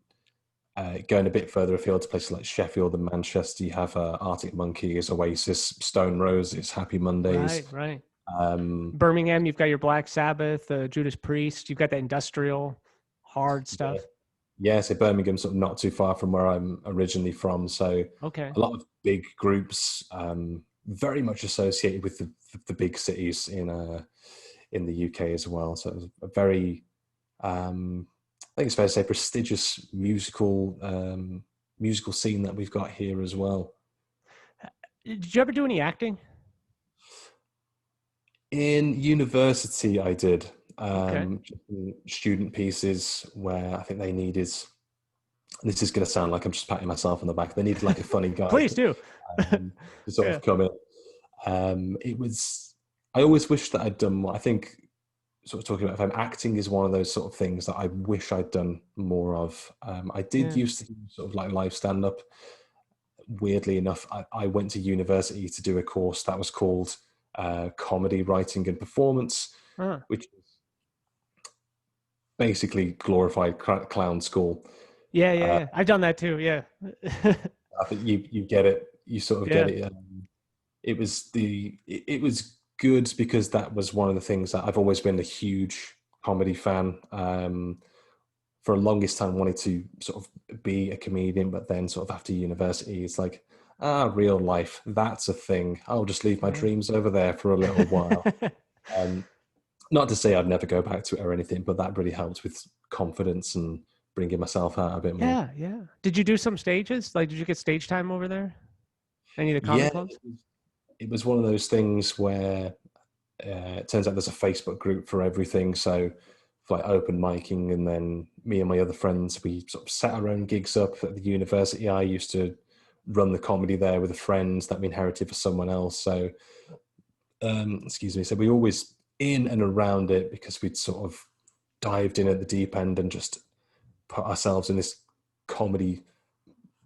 going a bit further afield to places like Sheffield and Manchester, you have Arctic Monkeys, Oasis, Stone Roses, Happy Mondays. Right, right. Um, Birmingham, you've got your Black Sabbath, Judas Priest. You've got the industrial, hard yeah, stuff. yeah, so Birmingham's sort of not too far from where I'm originally from. So Okay. a lot of big groups, very much associated with the big cities in the UK as well. So it was a very, I think it's fair to say, prestigious musical scene that we've got here as well. Did you ever do any acting? In university, I did Okay. student pieces where I think they needed. This is going to sound like I'm just patting myself on the back. They needed like a funny guy Please do. to sort Yeah. of come in. It was. I always wish that I'd done more. I think sort of talking about film, acting is one of those sort of things that I wish I'd done more of. I did Yeah. used to do sort of like live stand up. Weirdly enough, I went to university to do a course that was called comedy writing and performance, Huh. which is basically glorified clown school. Yeah, yeah, yeah. I've done that too. Yeah. I think you get it. You sort of get Yeah. it. It was good because that was one of the things that I've always been a huge comedy fan. For the longest time, wanted to sort of be a comedian, but then sort of after university, it's like, real life, that's a thing. I'll just leave my Right. dreams over there for a little while. Um, Not to say I'd never go back to it or anything, but that really helped with confidence and bringing myself out a bit more. Yeah, yeah. Did you do some stages? Like, did you get stage time over there? Any of the comedy Yeah, clubs? it was one of those things where it turns out there's a Facebook group for everything. So for like open micing, and then me and my other friends, we sort of set our own gigs up at the university. I used to run the comedy there with a friend that we inherited for someone else. So, excuse me. So we always in and around it because we'd sort of dived in at the deep end and just put ourselves in this comedy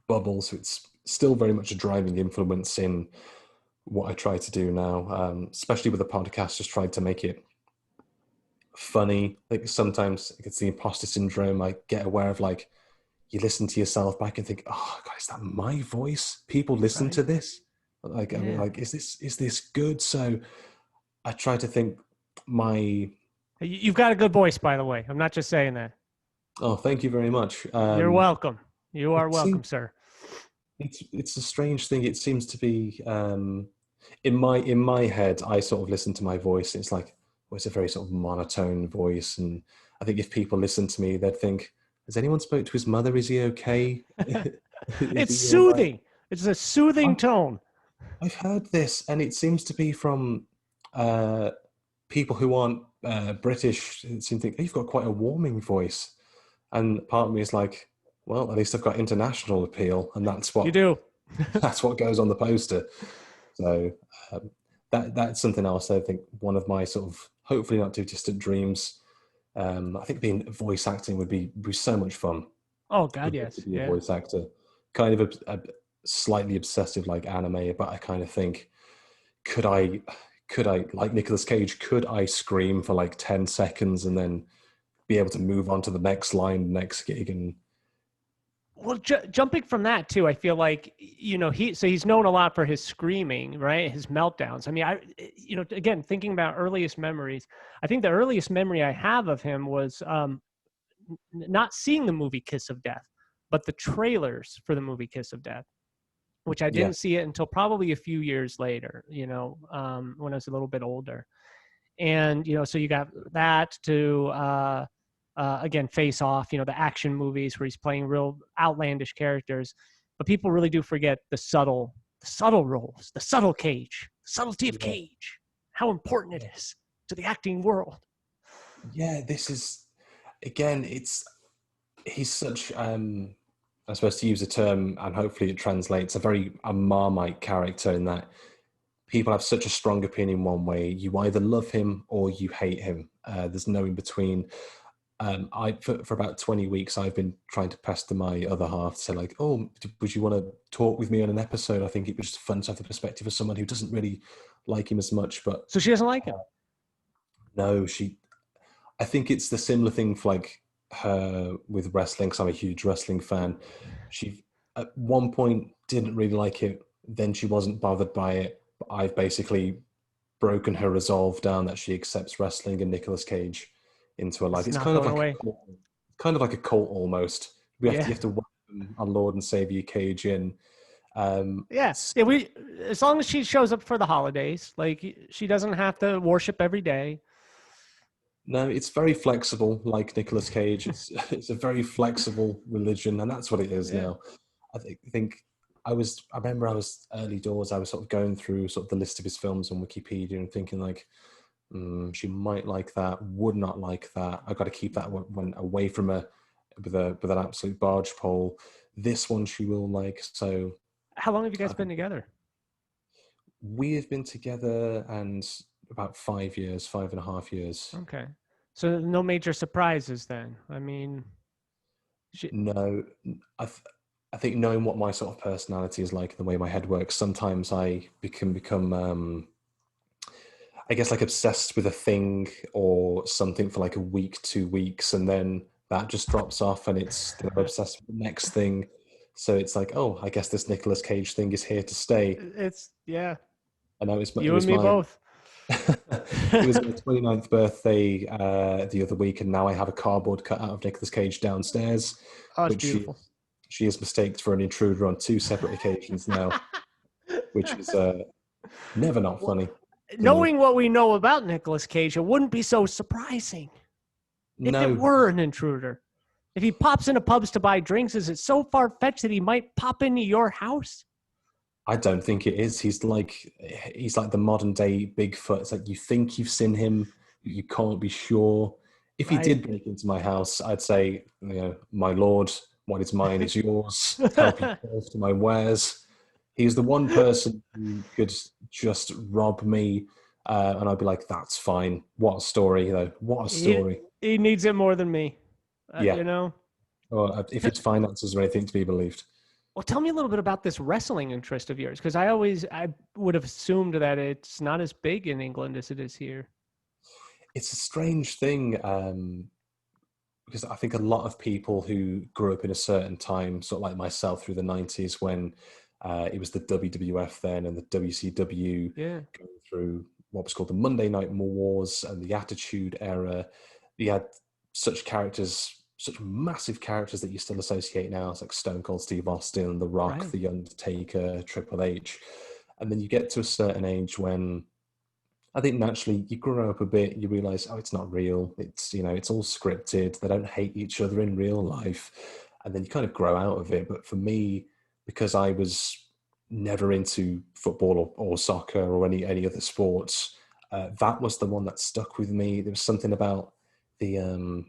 bubble. So it's still very much a driving influence in what I try to do now, especially with the podcast, just trying to make it funny. I think sometimes it's the imposter syndrome. I get aware of, like, you listen to yourself back and think, oh God, is that my voice? People listen Right. to this? Like, I mean, Yeah. like, is this good? So I try to think my, You've got a good voice, by the way. I'm not just saying that. oh, thank you very much. You're welcome. You are It seems, welcome, sir. it's a strange thing. It seems to be, in my head, I sort of listen to my voice. It's like, well, it's a very sort of monotone voice, and I think if people listen to me, they'd think, "Has anyone spoke to his mother? Is he okay? Is It's he all right?" soothing. It's a soothing I've, tone. I've heard this, and it seems to be from uh, people who aren't British. It seems to think, oh, you've got quite a warming voice, and part of me is like, well, at least I've got international appeal, and You do. that's what goes on the poster. So um, that's something else. I think one of my sort of hopefully not too distant dreams. I think being voice acting would be so much fun. Oh Would God, love to yes. be a Yeah. voice actor, kind of a slightly obsessive like anime, but I kind of think could I like Nicolas Cage, could I scream for like 10 seconds and then be able to move on to the next line, next gig? And Well, jumping from that too, I feel like, you know, he's known a lot for his screaming, right? His meltdowns. I mean, you know, again, thinking about earliest memories, I think the earliest memory I have of him was not seeing the movie Kiss of Death, but the trailers for the movie Kiss of Death, which I yeah, didn't see it until probably a few years later, you know, when I was a little bit older. And, you know, so you got that to, again, Face Off, you know, the action movies where he's playing real outlandish characters. But people really do forget the subtle roles, the subtle Cage, the subtlety of yeah, Cage, how important it is to the acting world. yeah. This is again, he's such I suppose to use a term, and hopefully it translates, a Marmite character in that people have such a strong opinion one way. You either love him or you hate him. There's no in between. For about 20 weeks, I've been trying to pester my other half to say like, oh, would you want to talk with me on an episode? I think it was just fun to have the perspective of someone who doesn't really like him as much. But So she doesn't like him. no, I think it's the similar thing for like her with wrestling, because I'm a huge wrestling fan. She at one point didn't really like it, then she wasn't bothered by it. But I've basically broken her resolve down that she accepts wrestling and Nicolas Cage into her life. It's It's not kind of going like a away. cult, kind of like a cult almost. Yeah. You have to welcome our Lord and Savior Cage in. Yeah. Yeah. As long as she shows up for the holidays, like she doesn't have to worship every day. No, it's very flexible, like Nicolas Cage. It's a very flexible religion, and that's what it is Yeah. now. I think I remember I was early doors. I was sort of going through sort of the list of his films on Wikipedia and thinking like, she might like that, would not like that. I've got to keep that one away from her with an absolute barge pole. This one she will like. So How long have you I guys been think together? we have been together and about 5 years, 5.5 years. Okay. So no major surprises then. I mean, she, No, I, th- I think knowing what my sort of personality is like and the way my head works, sometimes can become, I guess, like obsessed with a thing or something for like a week, 2 weeks, and then that just drops off, and it's then I'm obsessed with the next thing. So it's like, oh, I guess this Nicolas Cage thing is here to stay. it's yeah, And now it you and was me my both. it was my 29th birthday the other week, and now I have a cardboard cut out of Nicolas Cage downstairs, Oh, it's which beautiful. she is mistaked for an intruder on two separate occasions now, which is never not Well, funny to me. knowing what we know about Nicolas Cage, it wouldn't be so surprising if it No, were an intruder. If he pops into pubs to buy drinks, is it so far fetched that he might pop into your house? I don't think it is. He's like the modern day Bigfoot. It's like you think you've seen him, you can't be sure. If he Right. did break into my house, I'd say, my lord, what is mine is yours. Help yourself to my wares. He's the one person who could just rob me, and I'd be like, that's fine. What a story, though. What a he, story. he needs it more than me, Yeah. you know? Or if it's finances or anything to be believed. Well, tell me a little bit about this wrestling interest of yours, because I would have assumed that it's not as big in England as it is here. It's a strange thing. Because I think a lot of people who grew up in a certain time, sort of like myself through the 90s when it was the WWF then and the WCW Yeah, going through what was called the Monday Night Wars and the Attitude Era, you had such characters, such massive characters that you still associate now. It's like Stone Cold Steve Austin, The Rock, right. The Undertaker, Triple H. And then you get to a certain age when I think naturally you grow up a bit, you realize, oh, it's not real. It's all scripted. They don't hate each other in real life. And then you kind of grow out of it. But for me, because I was never into football or soccer or any other sports, that was the one that stuck with me. There was something about the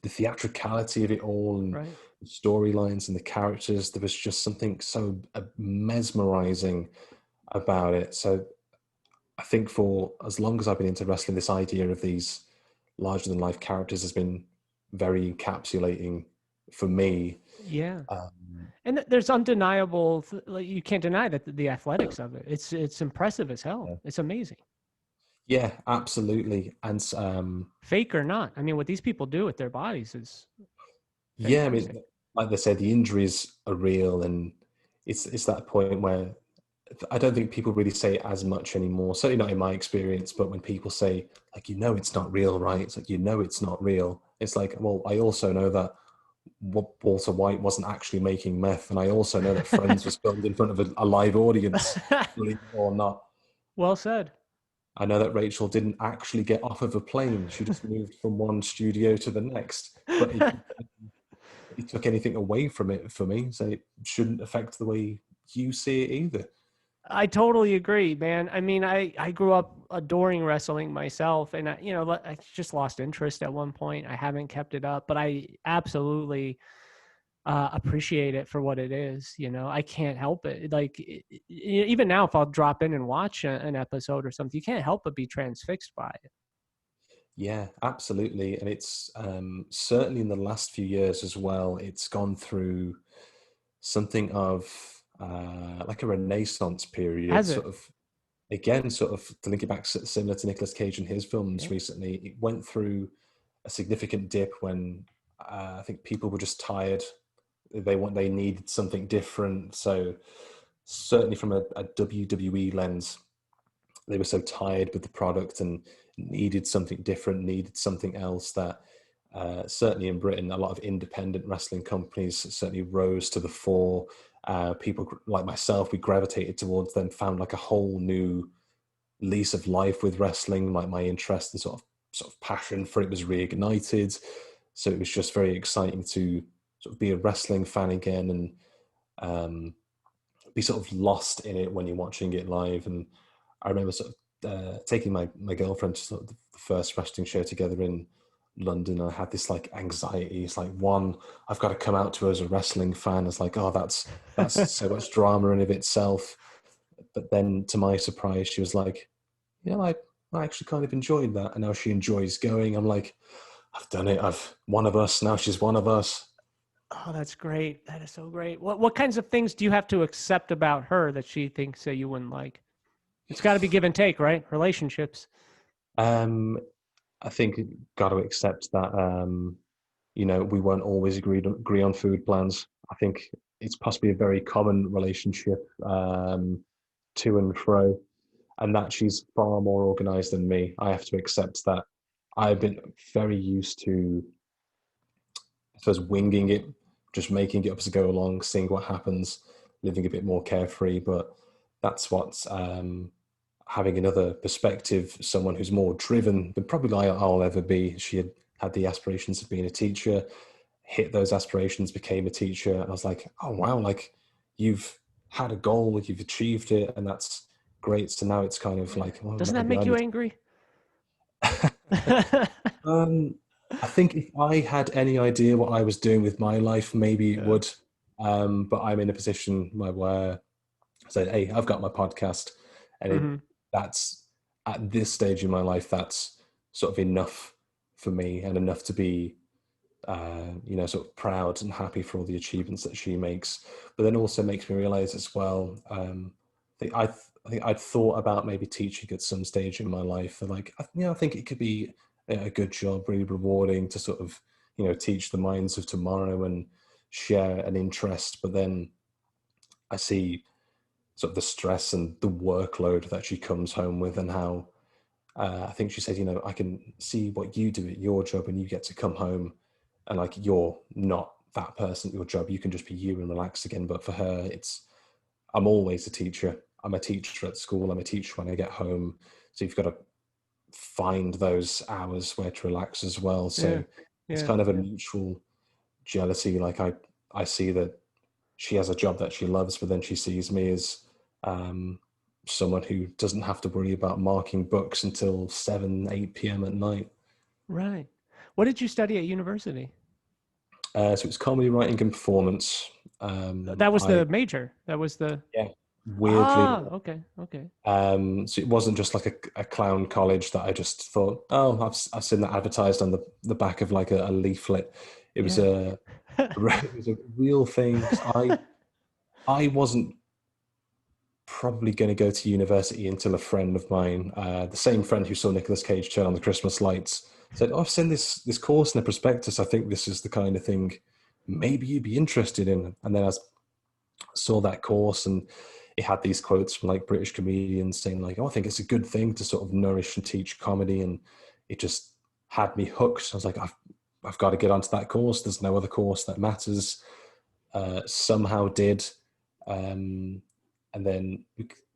theatricality of it all and Right. the storylines and the characters. There was just something so mesmerizing about it. So I think for as long as I've been into wrestling, this idea of these larger than life characters has been very encapsulating for me. Yeah. Um, And there's undeniable, like, you can't deny that the athletics of it. It's impressive as hell. yeah, It's amazing. yeah, absolutely. And Fake or not. I mean, what these people do with their bodies is yeah, I mean, fantastic. like they said, the injuries are real, and it's that point where I don't think people really say it as much anymore. Certainly not in my experience. But when people say, like, it's not real, right? It's like, it's not real. It's like, well, I also know that Walter White wasn't actually making meth, and I also know that Friends was filmed in front of a live audience, believe it or not. Well said. I know that Rachel didn't actually get off of a plane. She just moved from one studio to the next. But it took anything away from it for me, so it shouldn't affect the way you see it either. I totally agree, man. I mean, I grew up adoring wrestling myself, and I just lost interest at one point. I haven't kept it up, but I absolutely appreciate it for what it is. I can't help it. Like, even now, if I'll drop in and watch an episode or something, you can't help but be transfixed by it. Yeah, absolutely. And it's certainly in the last few years as well, it's gone through something of like a renaissance period, Has sort it? of, again, sort of to link it back similar to Nicolas Cage and his films Yeah. recently. It went through a significant dip when I think people were just tired. They needed something different. So certainly from a WWE lens, they were so tired with the product and needed something different, needed something else that certainly in Britain, a lot of independent wrestling companies certainly rose to the fore. People like myself, we gravitated towards them, found like a whole new lease of life with wrestling. Like my interest and sort of passion for it was reignited. So it was just very exciting to sort of be a wrestling fan again and um, be sort of lost in it when you're watching it live. And I remember sort of taking my girlfriend to sort of the first wrestling show together in London. I had this like anxiety. It's like, one, I've got to come out to her as a wrestling fan. It's like, oh, that's so much drama in of itself. But then to my surprise, she was like, I actually kind of enjoyed that. And now she enjoys going. I'm like, I've done it. I've one of us. Now she's one of us. Oh, that's great. That is so great. What kinds of things do you have to accept about her that she thinks that you wouldn't like? It's got to be give and take, right? Relationships. Um, I think got to accept that we won't always agree on food plans. I think it's possibly a very common relationship to and fro, and that she's far more organized than me. I have to accept that. I've been very used to, I suppose, winging it, just making it up as I go along, seeing what happens, living a bit more carefree. But that's what having another perspective, someone who's more driven than probably I'll ever be. She had the aspirations of being a teacher, hit those aspirations, became a teacher, and I was like, oh wow, like you've had a goal, you've achieved it, and that's great. So now it's kind of Yeah. like, well, Doesn't that maybe I make you need. angry? um, I think if I had any idea what I was doing with my life, maybe it Yeah. would. But I'm in a position where I said, hey, I've got my podcast, and Hmm. that's at this stage in my life, that's sort of enough for me and enough to be sort of proud and happy for all the achievements that she makes. But then also makes me realize as well, I think I'd thought about maybe teaching at some stage in my life. And like, I think it could be a good job, really rewarding to sort of, teach the minds of tomorrow and share an interest. But then I see sort of the stress and the workload that she comes home with and how I think she said, I can see what you do at your job and you get to come home and like you're not that person at your job. You can just be you and relax again. But for her, I'm always a teacher. I'm a teacher at school. I'm a teacher when I get home. So you've got to find those hours where to relax as well. Yeah. So it's Yeah. kind of a mutual jealousy. Like I see that she has a job that she loves, but then she sees me as um, someone who doesn't have to worry about marking books until 7, 8 p.m. at night. Right. What did you study at university? So it's comedy writing and performance. That was I the major. That was the. Yeah, weirdly. Ah, okay. Okay. So it wasn't just like a clown college that I just thought, oh, I've seen that advertised on the back of like a leaflet. It was Yeah. It was a real thing because I wasn't probably going to go to university until a friend of mine, the same friend who saw Nicolas Cage turn on the Christmas lights, said, "Oh, I've seen this course in the prospectus. I think this is the kind of thing maybe you'd be interested in." And then I saw that course, and it had these quotes from like British comedians saying like, "Oh, I think it's a good thing to sort of nourish and teach comedy," and it just had me hooked. I was like, I've got to get onto that course. There's no other course that matters. Somehow did. Um, and then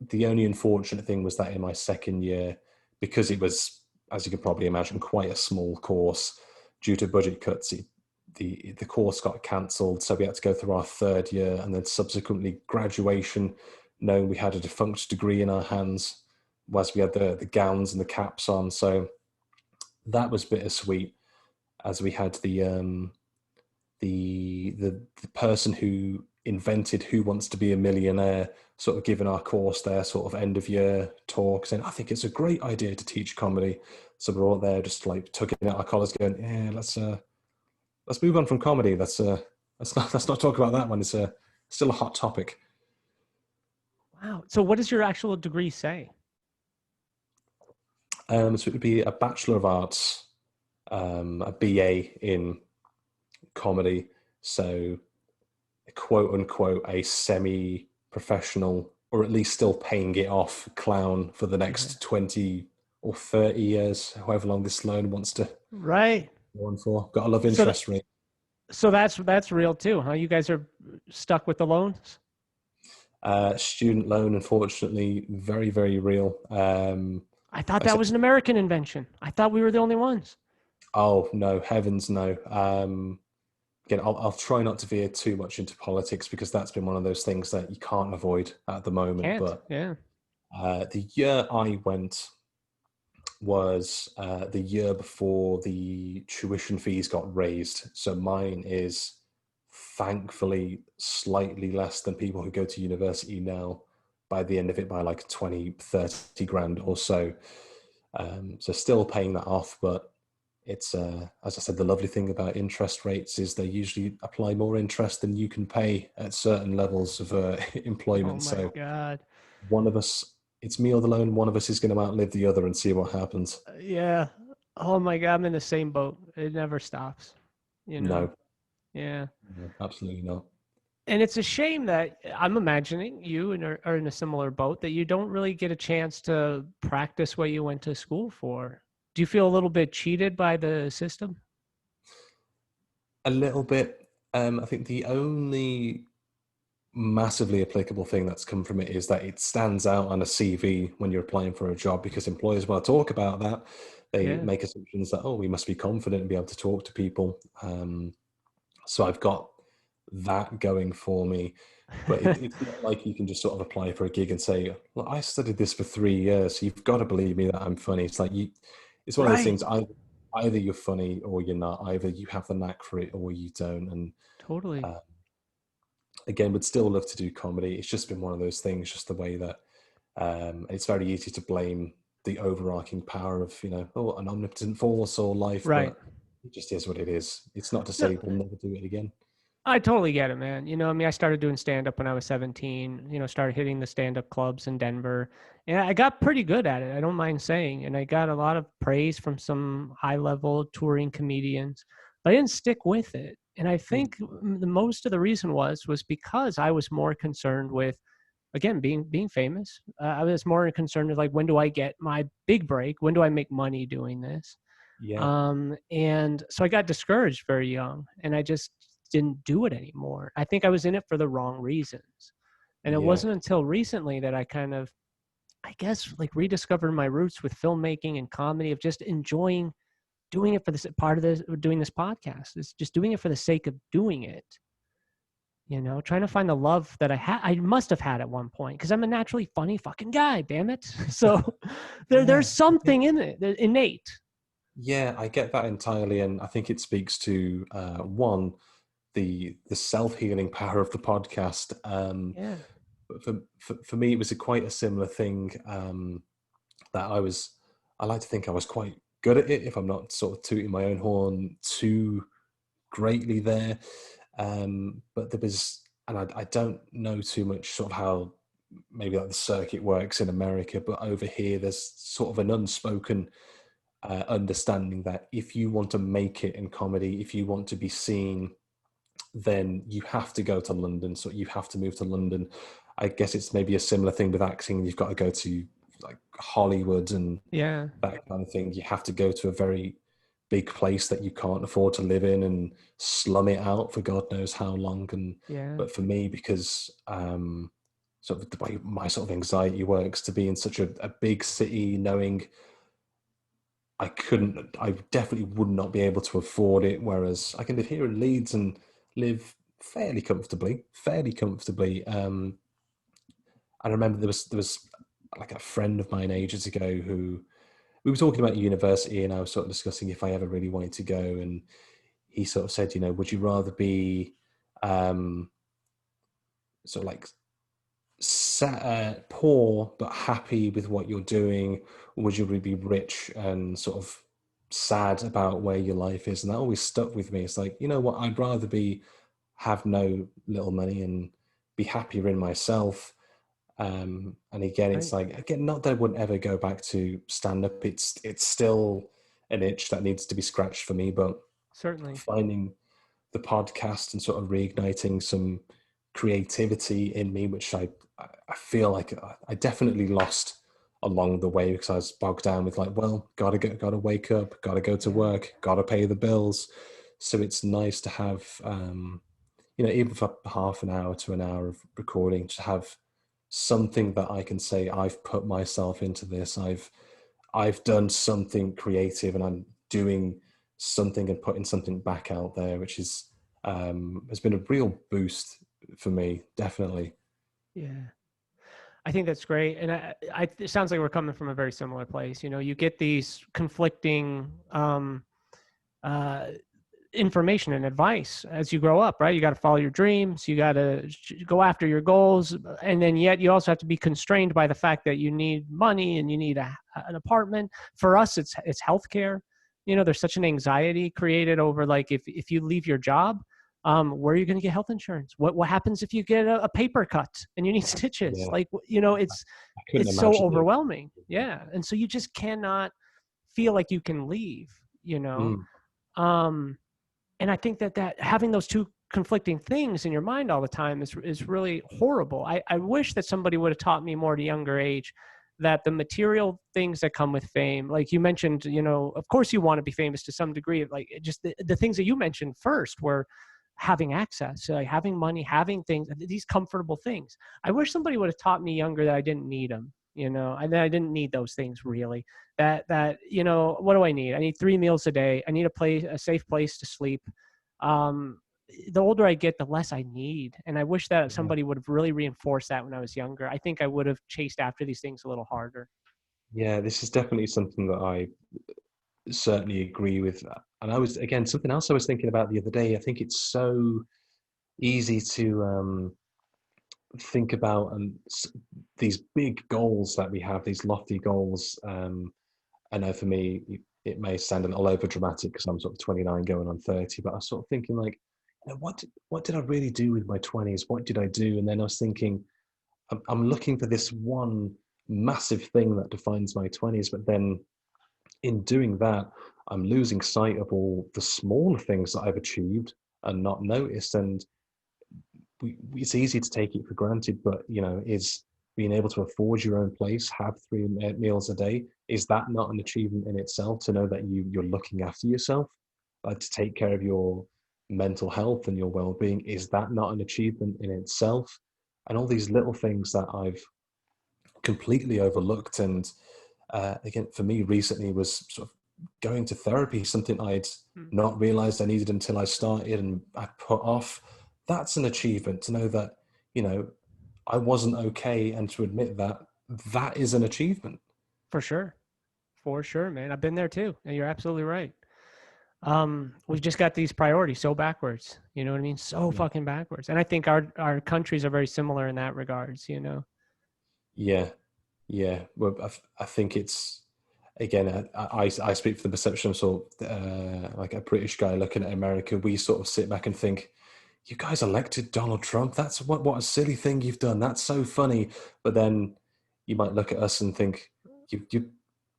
the only unfortunate thing was that in my second year, because it was, as you can probably imagine, quite a small course, due to budget cuts, the course got cancelled. So we had to go through our third year and then subsequently graduation, knowing we had a defunct degree in our hands, whilst we had the gowns and the caps on. So that was bittersweet, as we had the person who invented Who Wants to Be a Millionaire sort of giving our course their sort of end of year talk, saying, "I think it's a great idea to teach comedy." So we're all there just like tugging at our collars, going, "Yeah, let's move on from comedy. Let's not talk about that one. It's still a hot topic." Wow. So what does your actual degree say? So it would be a Bachelor of Arts, a BA in comedy. So quote unquote a semi-professional, or at least still paying it off, clown for the Yeah. next 20 or 30 years, however long this loan wants to Right. go on for. Got a love So th- interest rate. so that's real too, huh? You guys are stuck with the loans? Student loan, unfortunately, very, very real. I thought Like I that said, was an American invention. I thought we were the only ones. oh no, heavens no. Again, I'll try not to veer too much into politics because that's been one of those things that you can't avoid at the moment. Can't. But Yeah. the year I went was the year before the tuition fees got raised. So mine is thankfully slightly less than people who go to university now, by the end of it, by like 20, 30 grand or so. So still paying that off, but it's, as I said, the lovely thing about interest rates is they usually apply more interest than you can pay at certain levels of Oh employment. my So God. one of us, it's me or the loan, one of us is going to outlive the other and see what happens. Yeah. Oh my God. I'm in the same boat. It never stops. You know? No, Yeah. no, absolutely not. And it's a shame that I'm imagining you are in a similar boat that you don't really get a chance to practice what you went to school for. Do you feel a little bit cheated by the system? A little bit. I think the only massively applicable thing that's come from it is that it stands out on a CV when you're applying for a job because employers want to talk about that. They Yeah. make assumptions that, oh, we must be confident and be able to talk to people. So I've got that going for me. But it's not like you can just sort of apply for a gig and say, "Well, I studied this for 3 years, so you've got to believe me that I'm funny." It's like it's one of those Right. things. Either you're funny or you're not. Either you have the knack for it or you don't. And Totally. uh, again, would still love to do comedy. It's just been one of those things, just the way that it's very easy to blame the overarching power of, oh, an omnipotent force or life, Right. but it just is what it is. It's not to No, say we'll never do it again. I totally get it, man. I mean, I started doing stand up when I was 17, started hitting the stand up clubs in Denver. And I got pretty good at it. I don't mind saying. And I got a lot of praise from some high level touring comedians, but I didn't stick with it. And I Hmm. think the most of the reason was because I was more concerned with, again, being famous. I was more concerned with like, when do I get my big break? When do I make money doing this? Yeah, And so I got discouraged very young, and I just didn't do it anymore. I think I was in it for the wrong reasons. And it yeah, wasn't until recently that I kind of, I guess, like rediscovered my roots with filmmaking and comedy, of just enjoying doing it for this part of this, doing this podcast. It's just doing it for the sake of doing it, trying to find the love that I must have had at one point, because I'm a naturally funny fucking guy, damn it. So there's yeah. something in it, innate. Yeah, I get that entirely, and I think it speaks to one, the self healing power of the podcast. Yeah. But for me, it was quite a similar thing. That I like to think I was quite good at it, if I'm not sort of tooting my own horn too greatly there. But there was, and I don't know too much sort of how maybe like the circuit works in America, but over here there's sort of an unspoken understanding that if you want to make it in comedy, if you want to be seen, then you have to go to London. So you have to move to London. I guess it's maybe a similar thing with acting. You've got to go to like Hollywood and Yeah. that kind of thing. You have to go to a very big place that you can't afford to live in and slum it out for God knows how long. And Yeah. but for me, because sort of the way my sort of anxiety works, to be in such a big city, knowing I definitely would not be able to afford it. Whereas I can live here in Leeds and live fairly comfortably. I remember there was like a friend of mine ages ago who we were talking about university, and I was sort of discussing if I ever really wanted to go, and he sort of said, would you rather be um, sort of like poor but happy with what you're doing, or would you really be rich and sort of sad about where your life is? And that always stuck with me. It's like, you know what, I'd rather be have no little money and be happier in myself. And again, it's Right. like, again, not that I wouldn't ever go back to stand up. It's still an itch that needs to be scratched for me, but Certainly. finding the podcast and sort of reigniting some creativity in me, which I feel like I definitely lost along the way because I was bogged down with like, well, gotta wake up, gotta go to Yeah. work, gotta pay the bills. So it's nice to have, even for half an hour to an hour of recording, to have something that I can say I've put myself into this. I've done something creative, and I'm doing something and putting something back out there, which is has been a real boost for me, definitely. Yeah. I think that's great. And it sounds like we're coming from a very similar place. You get these conflicting uh, information and advice as you grow up, right? You got to follow your dreams, you got to go after your goals, and then yet you also have to be constrained by the fact that you need money and you need an apartment. For us, it's healthcare. There's such an anxiety created over, like, if you leave your job, where are you going to get health insurance? What happens if you get a paper cut and you need stitches? Yeah, Like, I couldn't it's so imagine it. overwhelming. Yeah. And so you just cannot feel like you can leave, you know? Mm, Um, and I think that having those two conflicting things in your mind all the time is really horrible. I wish that somebody would have taught me more at a younger age that the material things that come with fame, like you mentioned, of course you want to be famous to some degree. Like, just the things that you mentioned first were having access, like having money, having things, these comfortable things. I wish somebody would have taught me younger that I didn't need them, and that I didn't need those things really. That what do I need? I need 3 meals a day. I need a safe place to sleep. um the older I get, the less I need, and I wish that yeah. somebody would have really reinforced that when I was younger. I think I would have chased after these things a little harder. Yeah, this is definitely something that I certainly agree with. And I was, again, something else I was thinking about the other day. I think it's so easy to think about these big goals that we have, these lofty goals. I know for me, it may sound a little over dramatic because I'm sort of 29 going on 30, but I was sort of thinking like, what did I really do with my 20s? What did I do? And then I was thinking, I'm looking for this one massive thing that defines my 20s, but then in doing that, I'm losing sight of all the smaller things that I've achieved and not noticed. And it's easy to take it for granted, but is being able to afford your own place, have 3 meals a day, is that not an achievement in itself? To know that you're looking after yourself, to take care of your mental health and your well-being, is that not an achievement in itself? And all these little things that I've completely overlooked. And again, for me recently was sort of going to therapy, something I'd Hmm. not realized I needed until I started and I put off. That's an achievement, to know that, you know, I wasn't okay, and to admit that, that is an achievement. For sure. For sure, man. I've been there too, and you're absolutely right. We've just got these priorities so backwards, you know what I mean? So Yeah. fucking backwards. And I think our countries are very similar in that regards. Yeah. Yeah. Well, I think it's, again, I speak for the perception of sort of like a British guy looking at America. We sort of sit back and think, you guys elected Donald Trump. That's what a silly thing you've done. That's so funny. But then you might look at us and think, you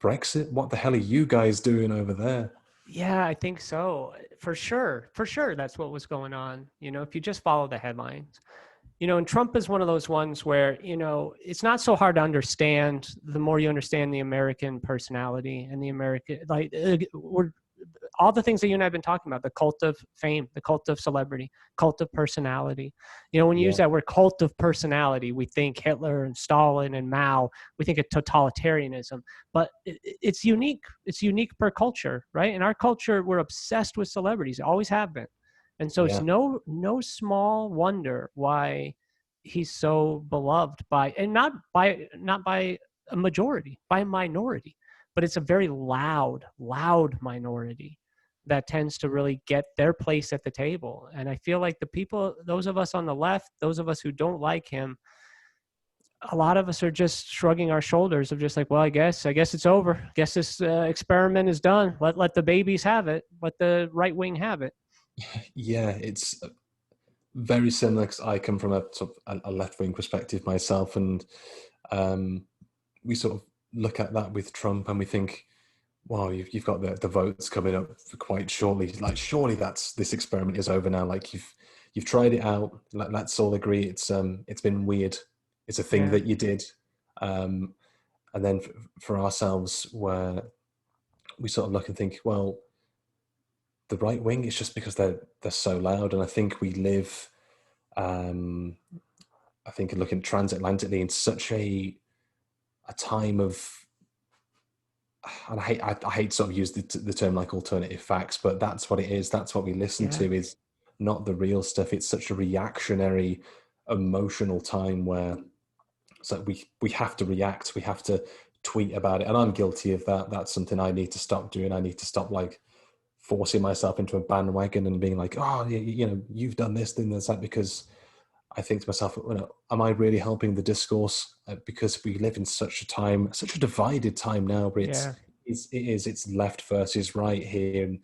Brexit? What the hell are you guys doing over there? Yeah, I think so. For sure. For sure. That's what was going on. If you just follow the headlines, and Trump is one of those ones where, it's not so hard to understand the more you understand the American personality and the American, like, we're all the things that you and I have been talking about, the cult of fame, the cult of celebrity, cult of personality. When you use Yeah, that word cult of personality, we think Hitler and Stalin and Mao, we think of totalitarianism, but it's unique. It's unique per culture, right? In our culture, we're obsessed with celebrities, always have been. And so it's yeah, no small wonder why he's so beloved by, and not by a majority, by a minority, but it's a very loud minority that tends to really get their place at the table. And I feel like the people, those of us on the left, those of us who don't like him, a lot of us are just shrugging our shoulders of just like, well, I guess it's over. I guess this experiment is done. Let the babies have it. Let the right wing have it. yeah. It's very similar because I come from a sort of a left wing perspective myself, and um, we sort of look at that with Trump and we think, wow, you've got the votes coming up for quite shortly. Like, surely this experiment is over now. Like, you've tried it out. Let's all agree it's been weird. It's a thing Yeah. that you did. Um, and then for ourselves, where we sort of look and think, well, the right wing is just because they're so loud, and I think we live. Um, I think looking transatlantically in such a time of, and I hate to sort of use the term like alternative facts, but that's what it is. That's what we listen Yeah. to, is not the real stuff. It's such a reactionary, emotional time where it's like we have to react. We have to tweet about it, and I'm guilty of that. That's something I need to stop doing. I need to stop like forcing myself into a bandwagon and being like, oh, you've done this, then there's that, because I think to myself, am I really helping the discourse? Because we live in such a time, such a divided time now, where Yeah. it's left versus right here in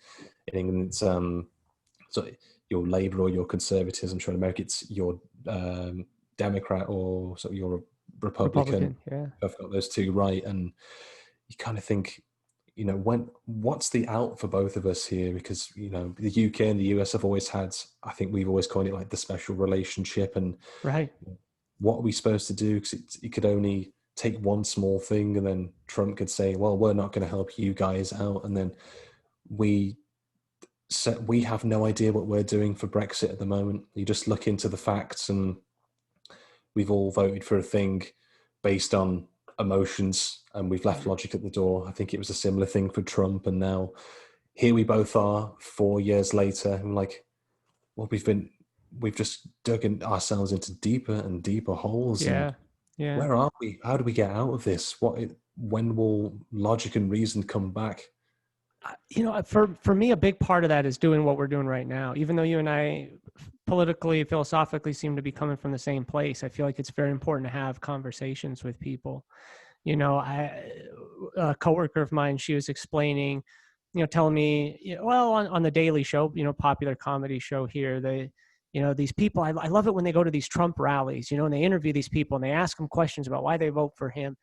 England. It's so your Labour or your Conservatives. I'm sure in America it's your Democrat or sort of your Republican. Republican. Yeah. I've got those two right, and you kind of think, what's the out for both of us here? Because the UK and the US have always had, I think we've always coined it like the special relationship, and Right. what are we supposed to do? Because it could only take one small thing, and then Trump could say, well, we're not going to help you guys out, and then we we have no idea what we're doing for Brexit at the moment. You just look into the facts, and we've all voted for a thing based on emotions, and we've left Yeah. logic at the door. I think it was a similar thing for Trump, and now here we both are 4 years later, and like, well, we've just dug ourselves into deeper and deeper holes, and Yeah. Yeah. where are we? How do we get out of this? When will logic and reason come back? For me, a big part of that is doing what we're doing right now. Even though you and I politically, philosophically seem to be coming from the same place, I feel like it's very important to have conversations with people. A coworker of mine, she was explaining, telling me, well, on the Daily Show, popular comedy show here, these people, I love it when they go to these Trump rallies, and they interview these people and they ask them questions about why they vote for him,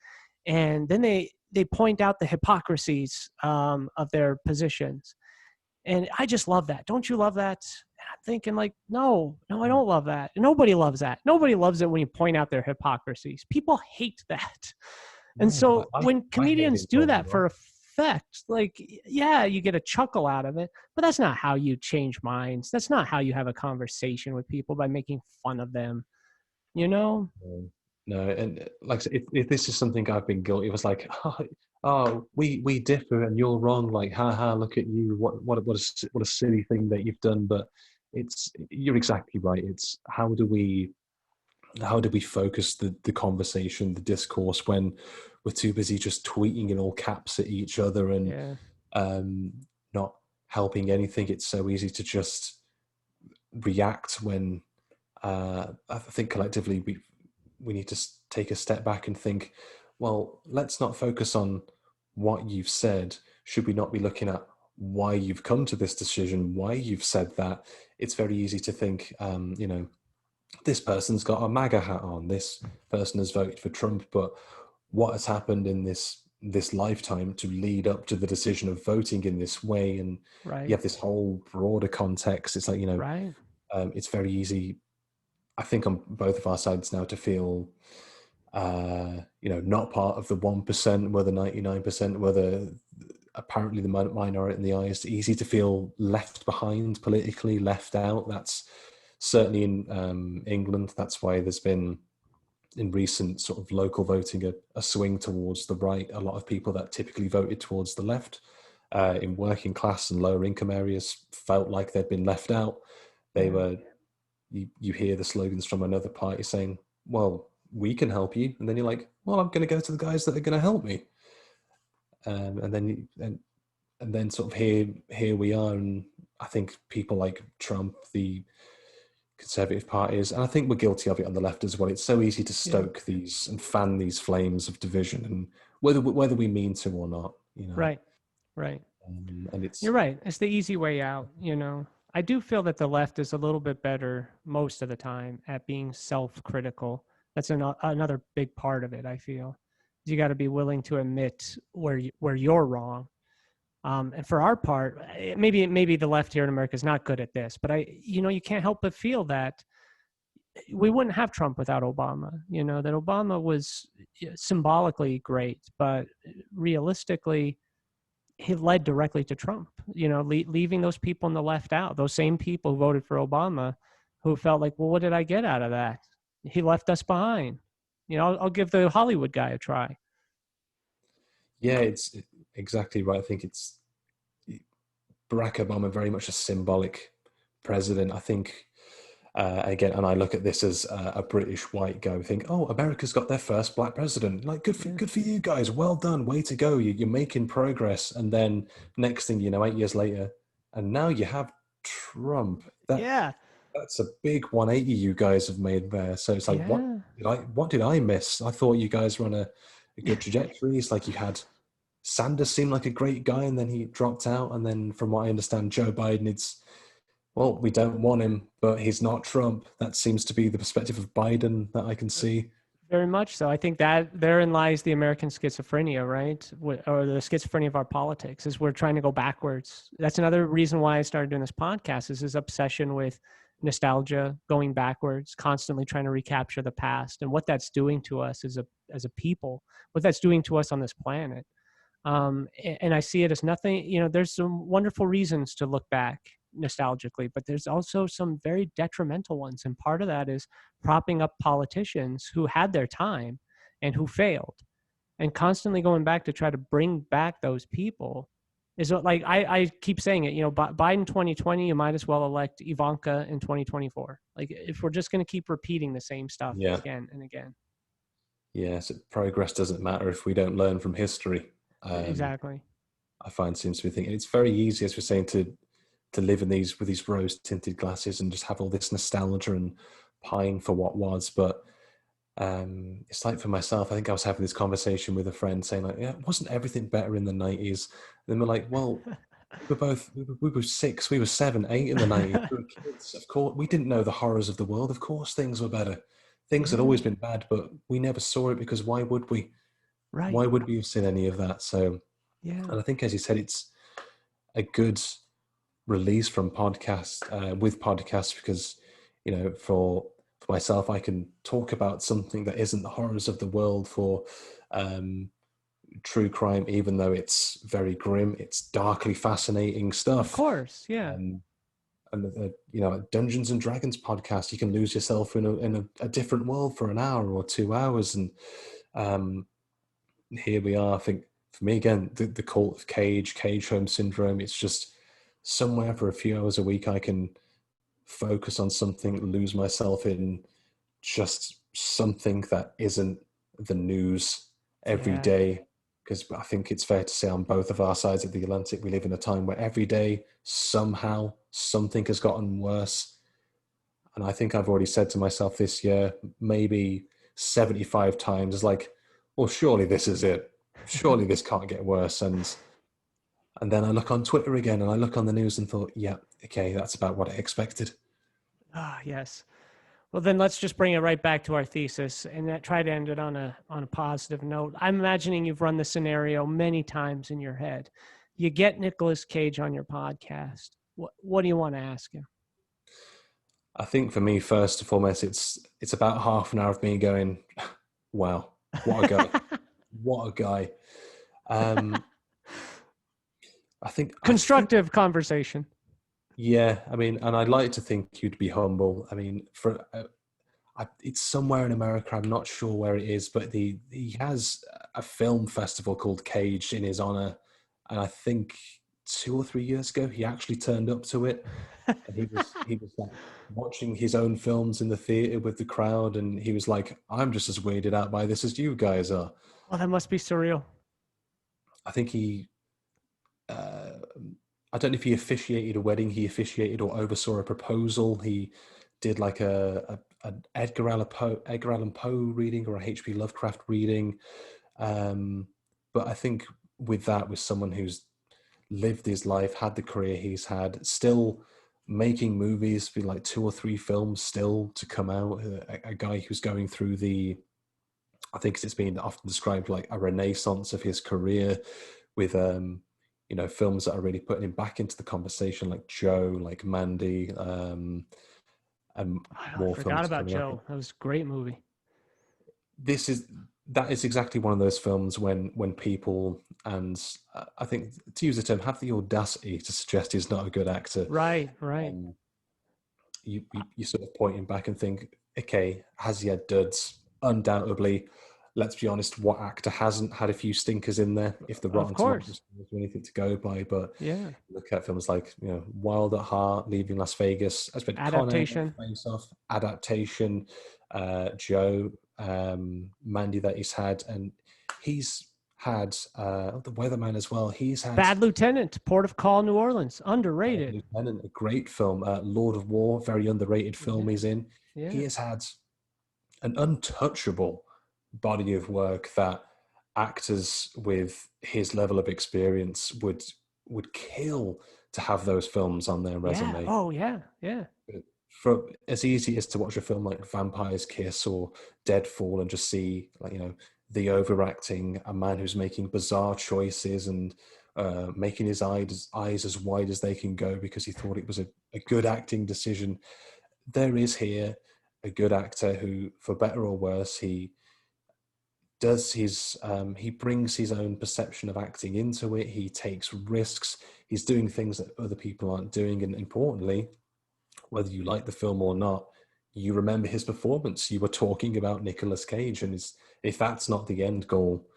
and then they point out the hypocrisies of their positions, and I just love that. Don't you love that? And I'm thinking like, no, I don't love that. Nobody loves that. Nobody loves it when you point out their hypocrisies. People hate that. And No, so when I hate comedians it do all as that for well. effect, like, yeah, you get a chuckle out of it, but that's not how you change minds. That's not how you have a conversation with people, by making fun of them, you know? No, and like I said, if this is something I've been guilty of, it's like, oh, we differ and you're wrong. Like, ha ha, look at you. What a silly thing that you've done. But you're exactly right. It's how do we focus the conversation, the discourse, when we're too busy just tweeting in all caps at each other and Yeah. um, not helping anything. It's so easy to just react when I think collectively we need to take a step back and think, well, let's not focus on what you've said. Should we not be looking at why you've come to this decision, why you've said that. It's very easy to think, this person's got a MAGA hat on, this person has voted for Trump, but what has happened in this lifetime to lead up to the decision of voting in this way? And you Right. have this whole broader context. It's like, Right. it's very easy, I think, on both of our sides now to feel, not part of the 1%, whether 99%, whether apparently the minority in the eye. It's easy to feel left behind politically, left out. That's certainly in England. That's why there's been, in recent sort of local voting, a swing towards the right. A lot of people that typically voted towards the left in working class and lower income areas felt like they'd been left out. They Yeah. were, you hear the slogans from another party saying, well, we can help you. And then you're like, well, I'm going to go to the guys that are going to help me. And then sort of here we are. And I think people like Trump, the Conservative parties, and I think we're guilty of it on the left as well. It's so easy to Yeah. stoke these and fan these flames of division, and whether we mean to or not, Right. Right. and it's You're right. It's the easy way out, you know. I do feel that the left is a little bit better most of the time at being self-critical. That's another big part of it, I feel. You got to be willing to admit where you're wrong. And for our part, maybe the left here in America is not good at this, but you can't help but feel that we wouldn't have Trump without Obama. You know, that Obama was symbolically great, but realistically, he led directly to Trump, leaving those people on the left out, those same people who voted for Obama, who felt like, well, what did I get out of that? He left us behind. I'll give the Hollywood guy a try. yeah, it's exactly right. I think it's Barack Obama, very much a symbolic president. I think, again, and I look at this as a British white guy. We think, oh, America's got their first black president. Like, Yeah. good for you guys. Well done. Way to go. You're making progress. And then next thing you know, 8 years later, and now you have Trump. Yeah. That's a big 180 you guys have made there. So it's like, Yeah. what did I miss? I thought you guys were on a good trajectory. It's like you had Sanders seemed like a great guy, and then he dropped out. And then, from what I understand, Joe Biden, it's, well, we don't want him, but he's not Trump. That seems to be the perspective of Biden that I can see. Very much so. I think that therein lies the American schizophrenia, right? Or the schizophrenia of our politics, is we're trying to go backwards. That's another reason why I started doing this podcast, is this obsession with nostalgia, going backwards, constantly trying to recapture the past and what that's doing to us as a people, what that's doing to us on this planet. And I see it as nothing, there's some wonderful reasons to look back nostalgically, but there's also some very detrimental ones. And part of that is propping up politicians who had their time and who failed, and constantly going back to try to bring back those people is what, like, I keep saying it, Biden 2020, you might as well elect Ivanka in 2024. Like, if we're just going to keep repeating the same stuff Yeah. again and again. Yeah. So progress doesn't matter if we don't learn from history. Exactly. I find seems to be thinking it's very easy, as we're saying, to live in these with these rose tinted glasses and just have all this nostalgia and pine for what was. But it's like, for myself, I think I was having this conversation with a friend saying, like, yeah, wasn't everything better in the 90s? And then we're like, well, we were 6, we were 7, 8 in the 90s. We were kids. Of course, we didn't know the horrors of the world. Of course, things were better. Things had Yeah. always been bad, but we never saw it, because why would we? Right. Why would we have seen any of that? So, Yeah. and I think, as you said, it's a good release from podcast with podcasts, because for myself, I can talk about something that isn't the horrors of the world. For true crime, even though it's very grim, it's darkly fascinating Of stuff. course. Yeah. And a Dungeons and Dragons podcast, you can lose yourself in a different world for an hour or 2 hours. And here we are. I think, for me, again, the cult of Cage home syndrome. It's just somewhere for a few hours a week I can focus on something, lose myself in just something that isn't the news every Yeah. day. Because I think it's fair to say, on both of our sides of the Atlantic, we live in a time where every day somehow something has gotten worse. And I think I've already said to myself this year, maybe 75 times, like, well, surely this is it. Surely this can't get worse. And And then I look on Twitter again, and I look on the news and thought, yeah, okay, that's about what I expected. Ah, yes. Well, then let's just bring it right back to our thesis and try to end it on a positive note. I'm imagining you've run the scenario many times in your head. You get Nicolas Cage on your podcast. What do you want to ask him? I think for me, first and foremost, it's about half an hour of me going, wow, what a guy, what a guy. Um, I think, Constructive conversation. yeah. I mean, and I'd like to think you'd be humble. I mean, it's somewhere in America. I'm not sure where it is, but he has a film festival called Cage in his honor, and I think 2 or 3 years ago he actually turned up to it, and he was like watching his own films in the theater with the crowd, and he was like, "I'm just as weirded out by this as you guys are." Oh, that must be surreal. I think uh, I don't know if he officiated a wedding, he officiated or oversaw a proposal. He did like an Edgar Allan Poe reading or a H.P. Lovecraft reading. Um, but I think with someone who's lived his life, had the career he's had, still making movies, be like 2 or 3 films still to come out. A guy who's going through I think it's been often described like a renaissance of his career with films that are really putting him back into the conversation, like Joe, like Mandy, and I more forgot films about coming up. Joe. That was a great movie. This is that is exactly one of those films when people, and I think to use the term, have the audacity to suggest he's not a good actor. Right, right. Um, you sort of point him back and think, okay, has he had duds? Undoubtedly. Let's be honest, what actor hasn't had a few stinkers in there if the Of Rotten course. Tomatoes is anything to go by? But Yeah. look at films like Wild at Heart, Leaving Las Vegas, I spent Con Air, Adaptation. Face Off, Adaptation, Joe, Mandy that he's had, and he's had the Weatherman as well. He's had Bad Lieutenant, Port of Call, New Orleans. Bad Underrated. Lieutenant, a great film. Lord of War, very underrated film Yeah. he's in. He Yeah. has had an untouchable body of work that actors with his level of experience would kill to have those films on their Yeah. resume. Oh, yeah. Yeah. For as easy as to watch a film like Vampire's Kiss or Deadfall and just see the overacting, a man who's making bizarre choices and making his eyes as wide as they can go because he thought it was a good acting decision. There is here a good actor who, for better or worse, he brings his own perception of acting into it. He takes risks. He's doing things that other people aren't doing, and importantly, whether you like the film or not, you remember his performance. You were talking about Nicolas Cage, and if that's not the end goal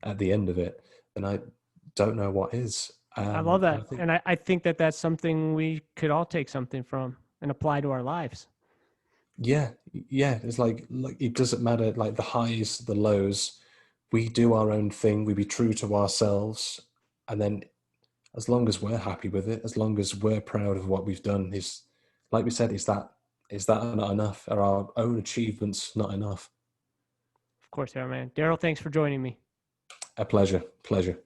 at the end of it, then I don't know what is. I love And I that. think, And I think that that's something we could all take something from and apply to our lives. yeah, yeah, it's like it doesn't matter, like the highs, the lows. We do our own thing. We be true to ourselves, and then as long as we're happy with it, as long as we're proud of what we've done, is like we said, is that not enough? Are our own achievements not enough? Of course, yeah, man. Darryl, thanks for joining me. A pleasure, pleasure.